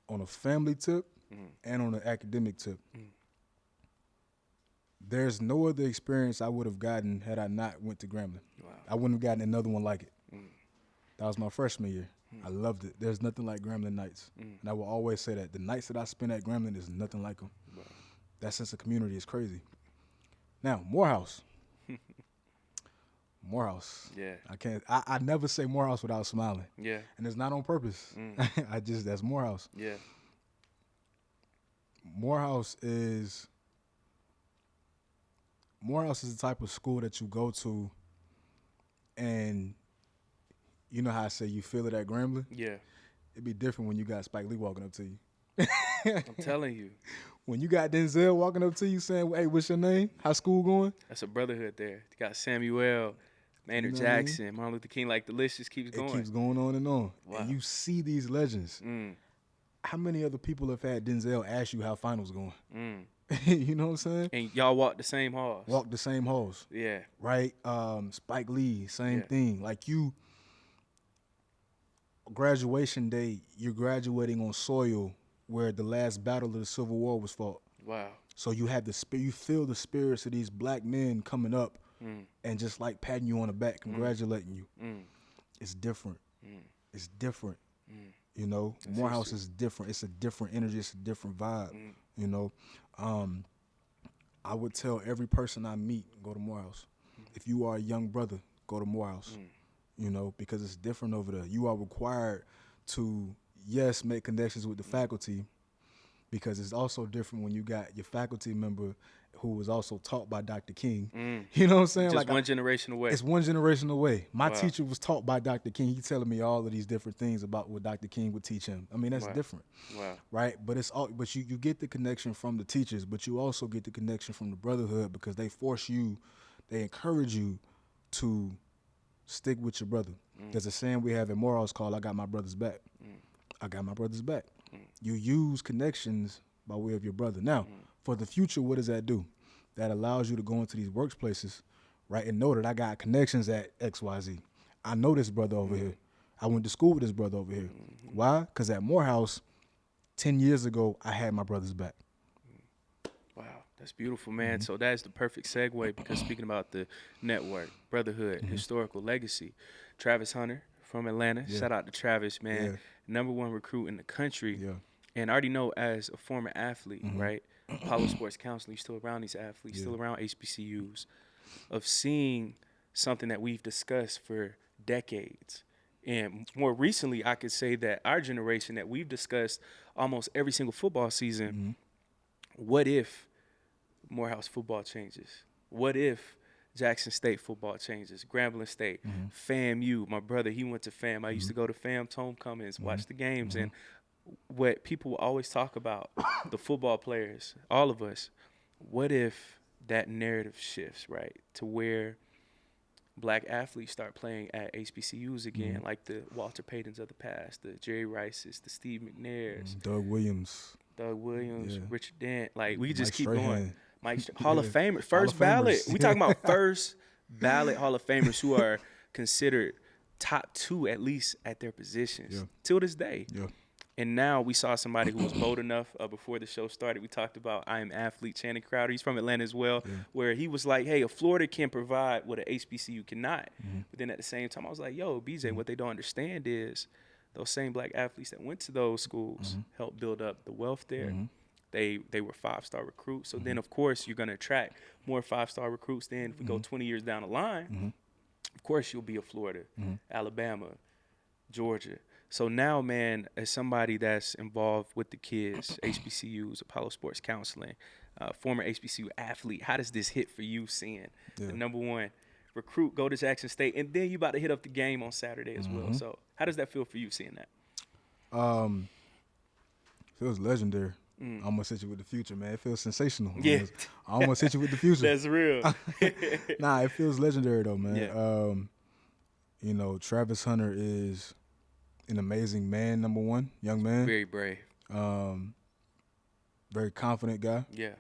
on a family tip and on an academic tip. There's no other experience I would have gotten had I not went to Grambling. Wow. I wouldn't have gotten another one like it. That was my freshman year. I loved it. There's nothing like Grambling nights. And I will always say that. The nights that I spend at Grambling is nothing like them. Wow. That sense of community is crazy. Now, Morehouse. Morehouse. Yeah. I never say Morehouse without smiling. Yeah. And it's not on purpose. That's Morehouse. Yeah. Morehouse is the type of school that you go to and you know how I say you feel it at Grambling? Yeah. It'd be different when you got Spike Lee walking up to you. I'm telling you. When you got Denzel walking up to you saying, hey, what's your name? How's school going? That's a brotherhood there. You got Samuel, Maynard Jackson, Martin Luther King, like the list just keeps going. It keeps going on and on. Wow. And you see these legends. How many other people have had Denzel ask you how finals going? You know what I'm saying? And y'all walk the same halls. Walk the same halls. Yeah. Right? Spike Lee, same thing. Like graduation day, you're graduating on soil where the last battle of the Civil War was fought. Wow. So you have you feel the spirits of these black men coming up and just like patting you on the back, congratulating you. It's different. It's different. You know, That's Morehouse is different. It's a different energy. It's a different vibe. You know, I would tell every person I meet, go to Morehouse. If you are a young brother, go to Morehouse. You know, because it's different over there. You are required to, yes, make connections with the faculty, because it's also different when you got your faculty member who was also taught by Dr. King. You know what I'm saying? Just one generation away. It's one generation away. My teacher was taught by Dr. King. He's telling me all of these different things about what Dr. King would teach him. I mean, that's different. Wow. Right? But you get the connection from the teachers, but you also get the connection from the brotherhood because they force you they encourage you to stick with your brother. There's a saying we have at Morehouse called "I got my brother's back." I got my brother's back. You use connections by way of your brother. Now, for the future, what does that do? That allows you to go into these workplaces, right, and know that I got connections at XYZ. I know this brother over here. I went to school with this brother over here. Why? Because at Morehouse, 10 years ago, I had my brother's back. Wow, that's beautiful, man. So that's the perfect segue, because speaking about the network, brotherhood, historical legacy, Travis Hunter from Atlanta. Shout out to Travis, man. #1 recruit in the country. And I already know, as a former athlete, right, Apollo Sports Counseling, you're still around these athletes, still around HBCUs, of seeing something that we've discussed for decades. And more recently, I could say that our generation, that we've discussed almost every single football season, what if Morehouse football changes? What if Jackson State football changes? Grambling State, FAMU. My brother, he went to FAM. I used to go to FAM's homecomings, watch the games. And what people always talk about, the football players, all of us, what if that narrative shifts, right, to where black athletes start playing at HBCUs again, like the Walter Paytons of the past, the Jerry Rices, the Steve McNairs, Doug Williams, Richard Dent. Like, we just Mike keep Strahan. going. Hall of Famer, first ballot. We talking about first ballot Hall of Famers who are considered top 2 at least at their positions till this day. And now we saw somebody who was bold enough, before the show started, we talked about I Am Athlete, Channing Crowder. He's from Atlanta as well, where he was like, hey, a Florida can provide what an HBCU cannot. But then at the same time, I was like, yo, BJ, what they don't understand is those same black athletes that went to those schools helped build up the wealth there. They were 5-star recruits. So then, of course, you're going to attract more 5-star recruits. Then if we go 20 years down the line, of course, you'll be a Florida, Alabama, Georgia. So now, man, as somebody that's involved with the kids, HBCUs, Apollo Sports Counseling, former HBCU athlete, how does this hit for you, seeing the #1 recruit go to Jackson State, and then you about to hit up the game on Saturday as well? So how does that feel for you, seeing that? Feels legendary. I'm gonna hit you with the future, man. It feels sensational. Yeah. I'm gonna hit you with the future. That's real. Nah, it feels legendary though, man. You know, Travis Hunter is an amazing man, #1, young man. Very brave. Very confident guy. Yeah.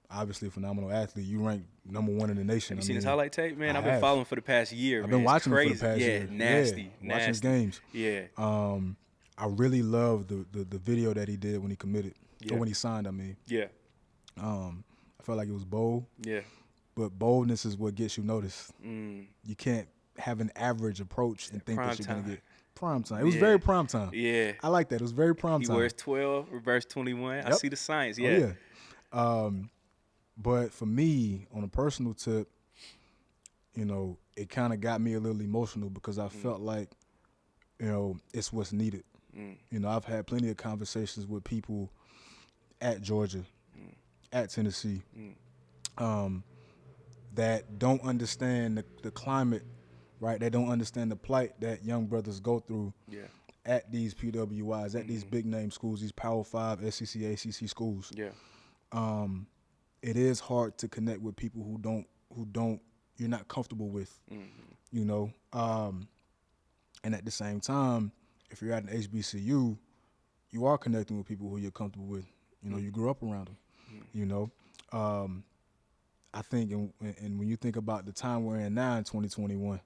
Obviously a phenomenal athlete. You rank #1 in the nation. Have you seen his highlight tape, man? I've been following for the past year. I've been watching him for the past year. year. Nasty. Watching his games. Yeah. I really love the video that he did when he committed, or when he signed, I mean. Yeah. I felt like it was bold. Yeah. But boldness is what gets you noticed. You can't have an average approach and think that you're going to get prime time. It was very prime time. Yeah. I like that. It was very prime time. He wears 12, reverse 21. I see the science. But for me, on a personal tip, you know, it kind of got me a little emotional because I felt like, you know, it's what's needed. You know, I've had plenty of conversations with people at Georgia, at Tennessee, that don't understand the climate, right? They don't understand the plight that young brothers go through at these PWIs, at these big name schools, these Power 5, SEC, ACC schools. It is hard to connect with people who don't you're not comfortable with, you know. And at the same time, if you're at an HBCU, you are connecting with people who you're comfortable with. You know, you grew up around them. You know, I think, and when you think about the time we're in now in 2021,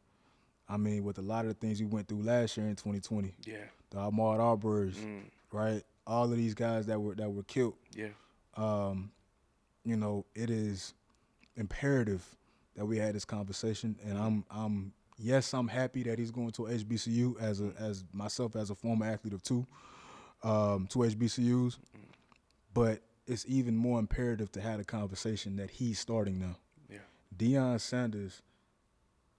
I mean, with a lot of the things we went through last year in 2020, the Ahmaud Arbors, right? All of these guys that were killed. You know, it is imperative that we had this conversation, and I'm happy that he's going to HBCU as myself as a former athlete of two HBCUs, but it's even more imperative to have a conversation that he's starting now. Deion Sanders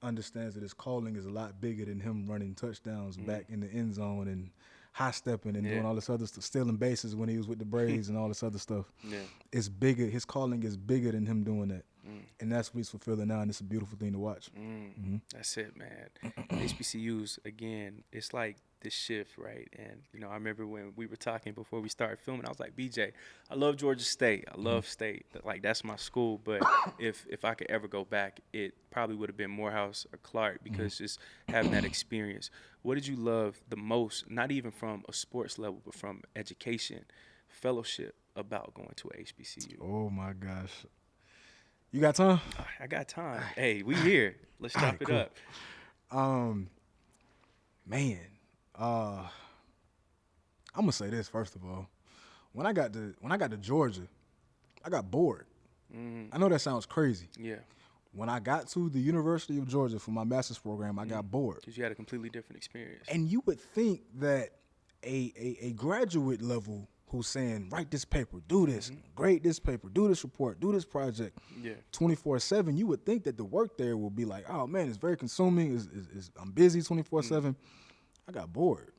understands that his calling is a lot bigger than him running touchdowns back in the end zone and high stepping and doing all this other stuff, stealing bases when he was with the Braves and all this other stuff. It's bigger. His calling is bigger than him doing that. And that's what he's fulfilling now, and it's a beautiful thing to watch. That's it, man. HBCUs, again, it's like this shift, right? And, you know, I remember when we were talking before we started filming, I was like, BJ, I love Georgia State. I love State. Like, that's my school. But if I could ever go back, it probably would have been Morehouse or Clark, because just having that experience. What did you love the most, not even from a sports level, but from education, fellowship, about going to a HBCU? Oh, my gosh. You got time? I got time. Hey, we here. Let's chop it up. Man, I'm gonna say this first of all. When I got to Georgia, I got bored. I know that sounds crazy. Yeah. When I got to the University of Georgia for my master's program, I got bored. Because you had a completely different experience. And you would think that a graduate level who's saying, write this paper, do this, grade this paper, do this report, do this project, 24/7, you would think that the work there will be like, oh man, it's very consuming, I'm busy 24/7. I got bored.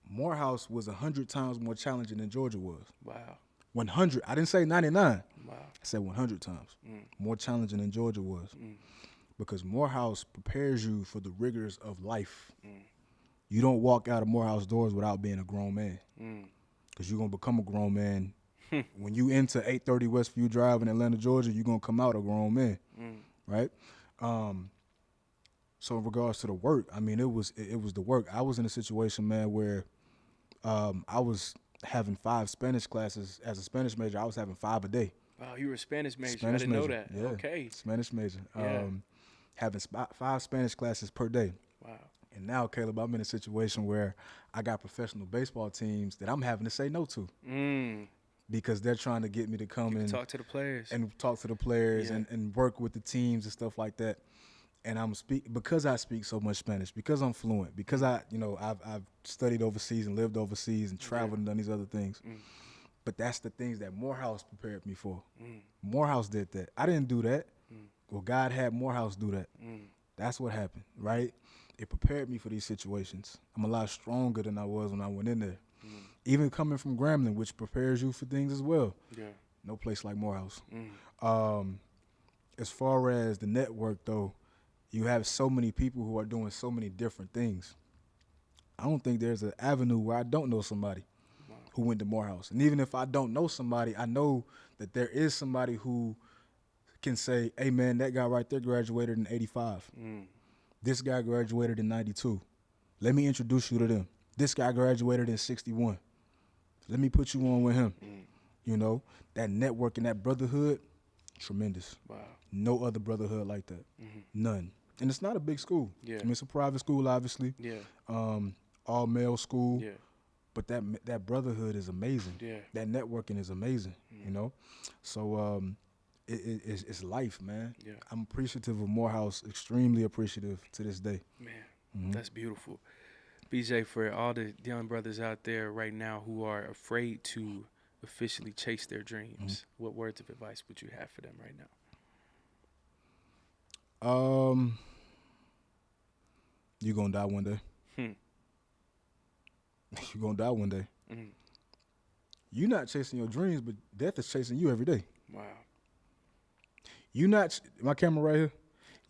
Morehouse was 100 times more challenging than Georgia was. Wow. 100. I didn't say 99. Wow. I said 100 times more challenging than Georgia was. Because Morehouse prepares you for the rigors of life. You don't walk out of Morehouse doors without being a grown man. Because you're going to become a grown man. When you enter 830 Westview Drive in Atlanta, Georgia, you're going to come out a grown man. Right? So in regards to the work, I mean, it was the work. I was in a situation, man, where I was having 5 Spanish classes. As a Spanish major, I was having 5 a day. Oh, you were a Spanish major. Spanish I didn't major. know that. Yeah. Okay. Spanish major. Yeah. Having 5 Spanish classes per day. Wow. And now, Caleb, I'm in a situation where I got professional baseball teams that I'm having to say no to. Because they're trying to get me to come and talk to the players. And talk to the players and work with the teams and stuff like that. And because I speak so much Spanish, because I'm fluent, because I've studied overseas and lived overseas and traveled and done these other things. But that's the things that Morehouse prepared me for. Morehouse did that. I didn't do that. Well, God had Morehouse do that. That's what happened, right? It prepared me for these situations. I'm a lot stronger than I was when I went in there. Even coming from Grambling, which prepares you for things as well. Yeah. No place like Morehouse. As far as the network, though, you have so many people who are doing so many different things. I don't think there's an avenue where I don't know somebody who went to Morehouse. And even if I don't know somebody, I know that there is somebody who can say, hey, man, that guy right there graduated in 85. This guy graduated in 92. Let me introduce you to them. This guy graduated in 61. Let me put you on with him. You know, that network and that brotherhood, tremendous. Wow. No other brotherhood like that. None. And it's not a big school. Yeah. I mean, it's a private school, obviously. Yeah. All male school. Yeah. But that brotherhood is amazing. Yeah. That networking is amazing. You know, so it's life, man. Yeah. I'm appreciative of Morehouse. Extremely appreciative to this day. Man, that's beautiful. BJ, for all the young brothers out there right now who are afraid to officially chase their dreams, what words of advice would you have for them right now? You're going to die one day. You're going to die one day. You're not chasing your dreams, but death is chasing you every day. Wow. You not, my camera right here,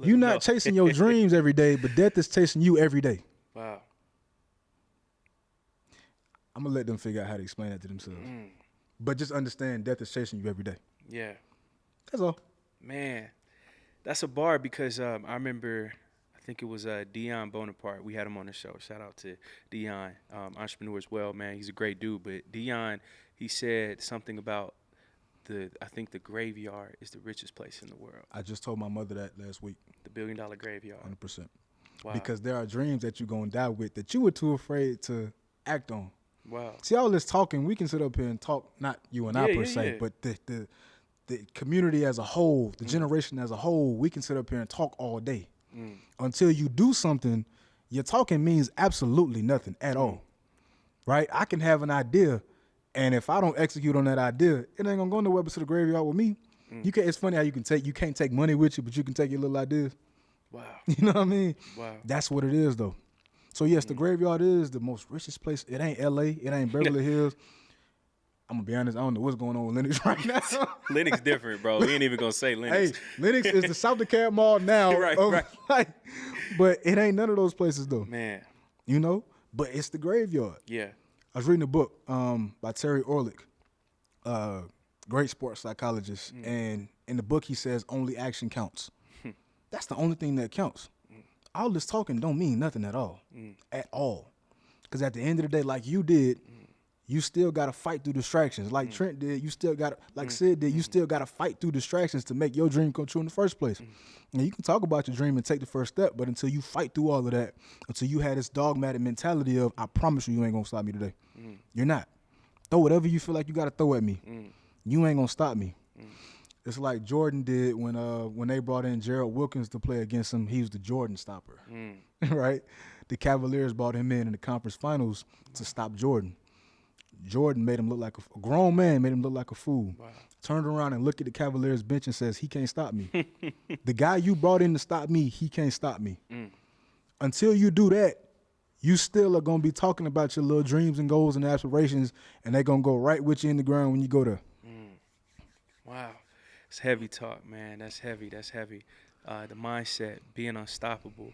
you're not chasing your dreams every day, but death is chasing you every day. Wow. I'm going to let them figure out how to explain that to themselves. But just understand death is chasing you every day. Yeah. That's all. Man, that's a bar because I remember, I think it was Dion Bonaparte. We had him on the show. Shout out to Dion, entrepreneur as well, man. He's a great dude. But Dion, he said something about I think the graveyard is the richest place in the world. I just told my mother that last week. The $1 billion graveyard. 100%. Wow. Because there are dreams that you're going to die with that you were too afraid to act on. Wow. See, all this talking, we can sit up here and talk, not you and I per se, but the community as a whole, the generation as a whole, we can sit up here and talk all day. Until you do something, your talking means absolutely nothing at all. Right? I can have an idea, and if I don't execute on that idea, it ain't gonna go nowhere but to the graveyard with me. You can't. It's funny how you can't take money with you, but you can take your little ideas. Wow. You know what I mean? Wow. That's what it is, though. So yes, the graveyard is the most richest place. It ain't LA. It ain't Beverly Hills. I'm gonna be honest, I don't know what's going on with Lenox right now. Lenox different, bro. We ain't even gonna say Lenox. Hey, Lenox is the South DeKalb Mall now. Right. Like, but it ain't none of those places though. Man. You know? But it's the graveyard. Yeah. I was reading a book by Terry Orlick, great sports psychologist, and in the book he says only action counts. That's the only thing that counts. All this talking don't mean nothing at all. At all. Because at the end of the day, like you did, you still got to fight through distractions. Like Trent did, you still got to, like Sid did, you still got to fight through distractions to make your dream come true in the first place. And you can talk about your dream and take the first step, but until you fight through all of that, until you had this dogmatic mentality of, I promise you, you ain't going to stop me today. You're not. Throw whatever you feel like you got to throw at me. You ain't going to stop me. It's like Jordan did when they brought in Gerald Wilkins to play against him. He was the Jordan stopper, right? The Cavaliers brought him in the conference finals to stop Jordan. Jordan made him look like a grown man, made him look like a fool. Wow. Turned around and looked at the Cavaliers bench and says, he can't stop me. The guy you brought in to stop me, he can't stop me. Until you do that, you still are going to be talking about your little dreams and goals and aspirations, and they're going to go right with you in the ground when you go there. Wow. It's heavy talk, man. That's heavy. That's heavy. The mindset, being unstoppable.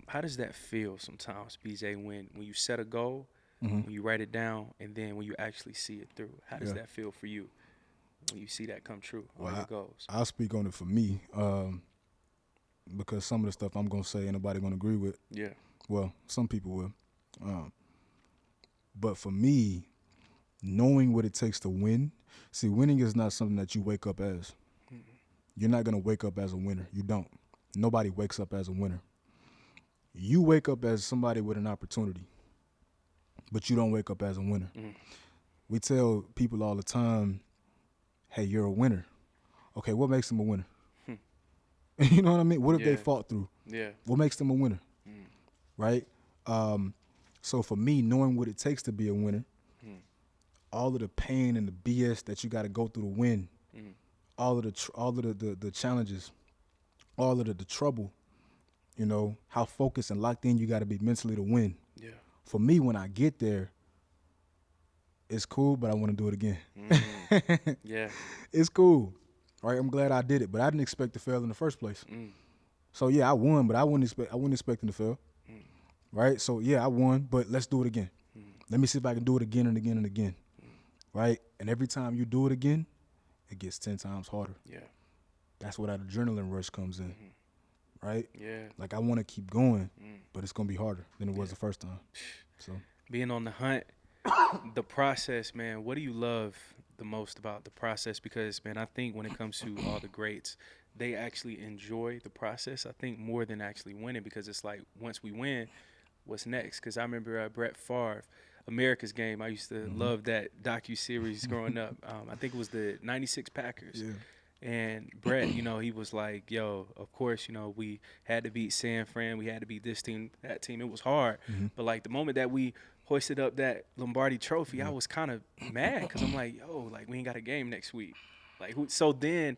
How does that feel sometimes, BJ, when you set a goal, when you write it down, and then when you actually see it through? How does that feel for you when you see that come true, all your goals? I'll speak on it for me because some of the stuff I'm going to say ain't nobody going to agree with. Yeah. Well, some people will. But for me, knowing what it takes to win, see, winning is not something that you wake up as. You're not going to wake up as a winner. You don't. Nobody wakes up as a winner. You wake up as somebody with an opportunity, but you don't wake up as a winner. We tell people all the time, hey, you're a winner. Okay, what makes them a winner? You know what I mean? What if they fought through? Yeah. What makes them a winner? Right? So for me, knowing what it takes to be a winner, all of the pain and the BS that you got to go through to win, all of the challenges, all of the trouble, you know, how focused and locked in you got to be mentally to win. Yeah. For me, when I get there, it's cool, but I want to do it again. Yeah. It's cool. Right? I'm glad I did it, but I didn't expect to fail in the first place. So yeah, I won, but I wasn't expecting to fail. Right? So yeah, I won, but let's do it again. Let me see if I can do it again and again and again. Right? And every time you do it again, it gets 10 times harder. Yeah. That's where that adrenaline rush comes in. Right? Yeah. Like I want to keep going, but it's going to be harder than it was the first time. So being on the hunt, the process, man, what do you love the most about the process? Because, man, I think when it comes to all the greats, they actually enjoy the process, I think, more than actually winning, because it's like once we win, what's next? Because I remember Brett Favre, America's Game. I used to love that docuseries growing up. I think it was the 96 Packers. Yeah. And Brett, you know, he was like, yo, of course, you know, we had to beat San Fran. We had to beat this team, that team. It was hard. But, like, the moment that we hoisted up that Lombardi trophy, I was kind of mad because I'm like, yo, like, we ain't got a game next week. Like, so then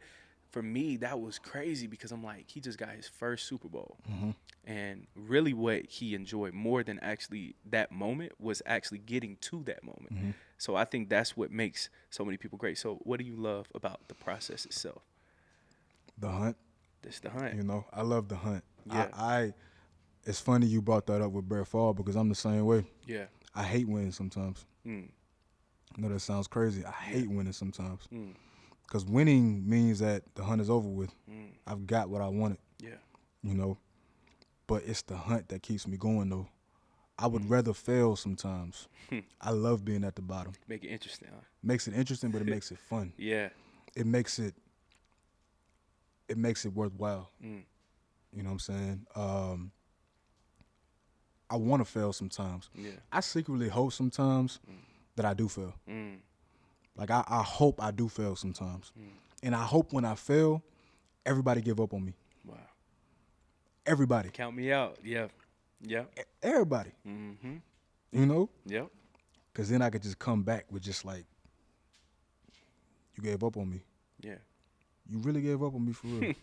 for me, that was crazy because I'm like, he just got his first Super Bowl. And really what he enjoyed more than actually that moment was actually getting to that moment. So I think that's what makes so many people great. So what do you love about the process itself? The hunt. It's the hunt. You know, I love the hunt. Yeah. It's funny you brought that up with Brett Favre because I'm the same way. Yeah. I hate winning sometimes. I know that sounds crazy. I hate winning sometimes. Because winning means that the hunt is over with. I've got what I wanted. Yeah. You know, but it's the hunt that keeps me going, though. I would rather fail sometimes. I love being at the bottom. Make it interesting, huh? Makes it interesting, but it makes it fun. Yeah. It makes it worthwhile. You know what I'm saying? I want to fail sometimes. Yeah. I secretly hope sometimes that I do fail. Like, I hope I do fail sometimes. And I hope when I fail, everybody give up on me. Wow. Everybody. Count me out. Yeah. Yeah. Everybody. You know? Yep. Because then I could just come back with just like, you gave up on me. Yeah. You really gave up on me for real.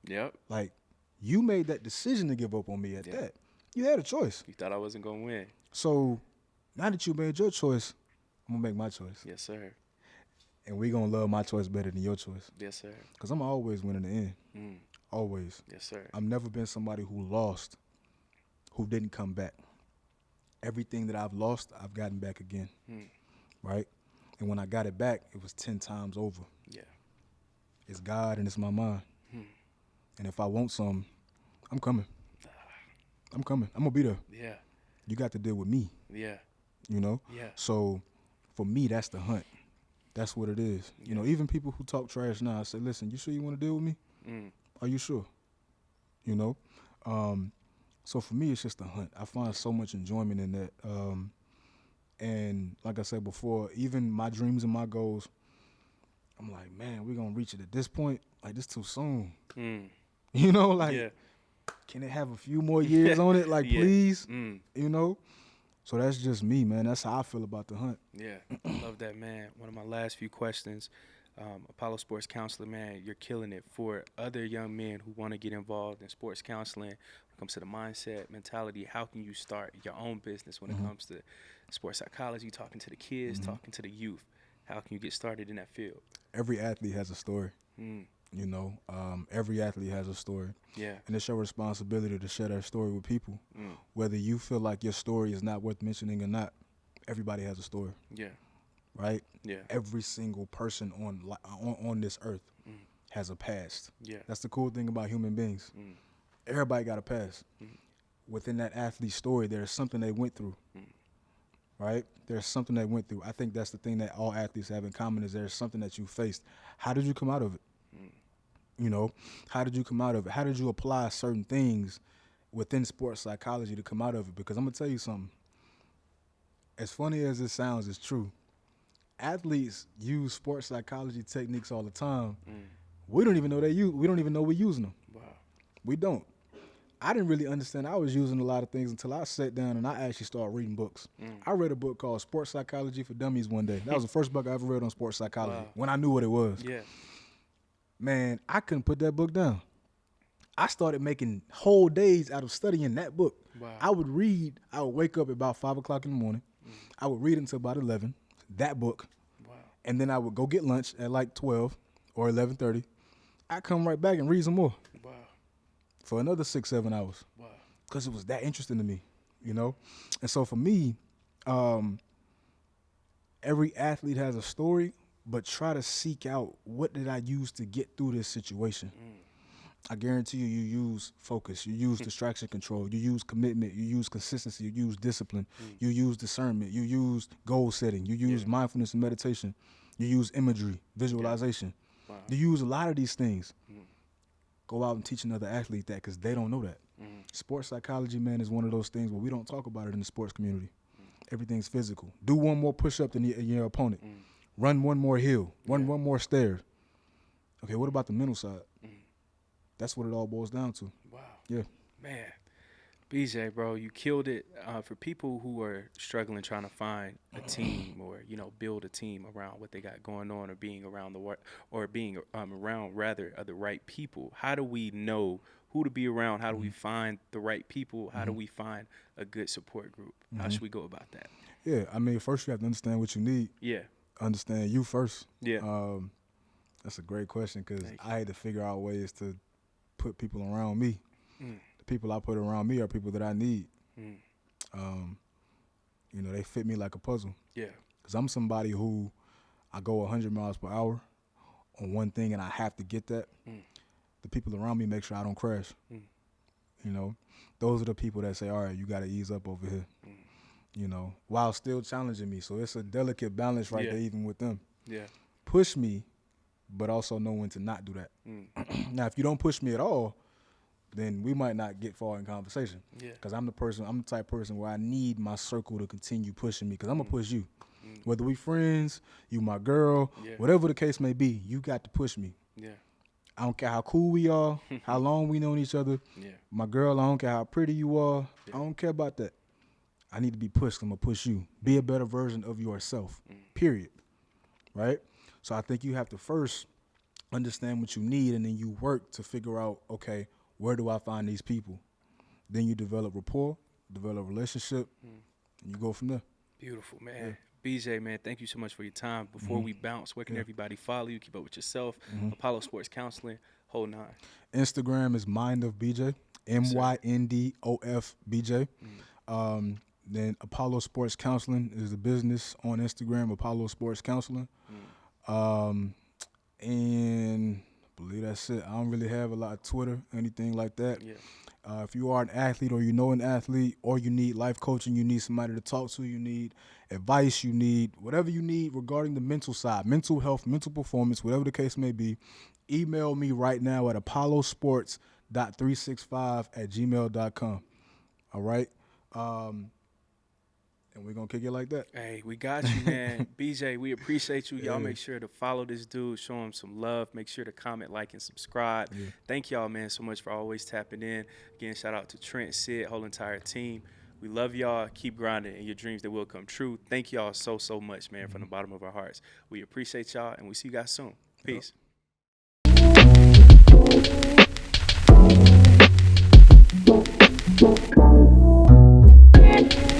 Yep. Like, you made that decision to give up on me at that. You had a choice. You thought I wasn't going to win. So now that you made your choice, I'm gonna make my choice. Yes, sir. And we gonna love my choice better than your choice. Yes, sir. Cause I'm always win in the end. Always. Yes, sir. I've never been somebody who lost, who didn't come back. Everything that I've lost, I've gotten back again. Right? And when I got it back, it was 10 times over. Yeah. It's God and it's my mind. And if I want some, I'm coming. I'm coming. I'm gonna be there. Yeah. You got to deal with me. Yeah. You know? Yeah. So for me, that's the hunt. That's what it is. Yeah. You know, even people who talk trash now, I say, listen, you sure you want to deal with me? Are you sure? You know? So for me, it's just a hunt. I find so much enjoyment in that. And like I said before, even my dreams and my goals, I'm like, man, we're going to reach it at this point. Like, this too soon. You know, like, can it have a few more years on it? Like, please? You know? So that's just me, man. That's how I feel about the hunt. Yeah, I love that, man. One of my last few questions, Apollo Sports Counselor, man, you're killing it for other young men who want to get involved in sports counseling. When it comes to the mindset, mentality, how can you start your own business when it comes to sports psychology, talking to the kids, talking to the youth? How can you get started in that field? Every athlete has a story. You know, every athlete has a story. Yeah. And it's your responsibility to share that story with people. Whether you feel like your story is not worth mentioning or not, everybody has a story. Yeah. Right? Yeah. Every single person on this earth has a past. Yeah. That's the cool thing about human beings. Everybody got a past. Within that athlete's story, there's something they went through. Right? There's something they went through. I think that's the thing that all athletes have in common is there's something that you faced. How did you come out of it? You know, how did you come out of it? How did you apply certain things within sports psychology to come out of it? Because I'm going to tell you something. As funny as it sounds, it's true. Athletes use sports psychology techniques all the time. We don't even know we don't even know we're using them. Wow. We don't. I didn't really understand I was using a lot of things until I sat down and I actually started reading books. I read a book called Sports Psychology for Dummies one day. That was the first book I ever read on sports psychology when I knew what it was. Yeah. Man, I couldn't put that book down. I started making whole days out of studying that book. Wow. I would wake up at about 5 o'clock in the morning. I would read until about 11, that book. Wow. And then I would go get lunch at like 12 or 11:30. I'd come right back and read some more. Wow. For another 6-7 hours. Wow. Because it was that interesting to me, you know? And so for me, every athlete has a story, but try to seek out what did I use to get through this situation. I guarantee you use focus, you use distraction control, you use commitment, you use consistency, you use discipline, you use discernment, you use goal setting, you use mindfulness and meditation, you use imagery, visualization. Wow. You use a lot of these things. Go out and teach another athlete that because they don't know that. Sports psychology, man, is one of those things where we don't talk about it in the sports community. Everything's physical. Do one more push-up than your opponent. Run one more hill. Run one more stair. Okay, what about the mental side? That's what it all boils down to. Wow. Yeah. Man, BJ, bro, you killed it. For people who are struggling trying to find a team or, you know, build a team around what they got going on or being around around the right people, how do we know who to be around? How do we find the right people? How do we find a good support group? How should we go about that? Yeah, I mean, first you have to understand what you need. Yeah. Understand you first. Yeah. That's a great question because I had to figure out ways to put people around me. The people I put around me are people that I need. You know, they fit me like a puzzle. Yeah. Because I'm somebody who I go 100 miles per hour on one thing and I have to get that. The people around me make sure I don't crash. You know, those are the people that say, all right, you got to ease up over here. You know, while still challenging me. So it's a delicate balance right there even with them. Yeah. Push me, but also know when to not do that. Now, if you don't push me at all, then we might not get far in conversation. Yeah. Because I'm the type of person where I need my circle to continue pushing me because I'm going to push you. Whether we friends, you my girl, whatever the case may be, you got to push me. Yeah. I don't care how cool we are, how long we known each other. Yeah. My girl, I don't care how pretty you are. Yeah. I don't care about that. I need to be pushed. I'm going to push you. Be a better version of yourself, period. Right? So I think you have to first understand what you need, and then you work to figure out, okay, where do I find these people? Then you develop rapport, develop a relationship, and you go from there. Beautiful, man. BJ, man, thank you so much for your time. Before we bounce, where can everybody follow you, keep up with yourself? Apollo Sports Counseling, whole nine. Instagram is Mind of BJ, MYNDOF BJ. Then Apollo Sports Counseling is the business on Instagram, Apollo Sports Counseling. And I believe that's it. I don't really have a lot of Twitter, anything like that. Yeah. If you are an athlete or you know an athlete or you need life coaching, you need somebody to talk to, you need advice, you need whatever you need regarding the mental side, mental health, mental performance, whatever the case may be, email me right now at apollosports.365@gmail.com. All right? And we're going to kick it like that. Hey, we got you, man. BJ, we appreciate you. Y'all make sure to follow this dude, show him some love. Make sure to comment, like, and subscribe. Yeah. Thank y'all, man, so much for always tapping in. Again, shout out to Trent, Sid, whole entire team. We love y'all. Keep grinding, and your dreams, they will come true. Thank y'all so, so much, man, from the bottom of our hearts. We appreciate y'all, and we see you guys soon. Peace. Yep.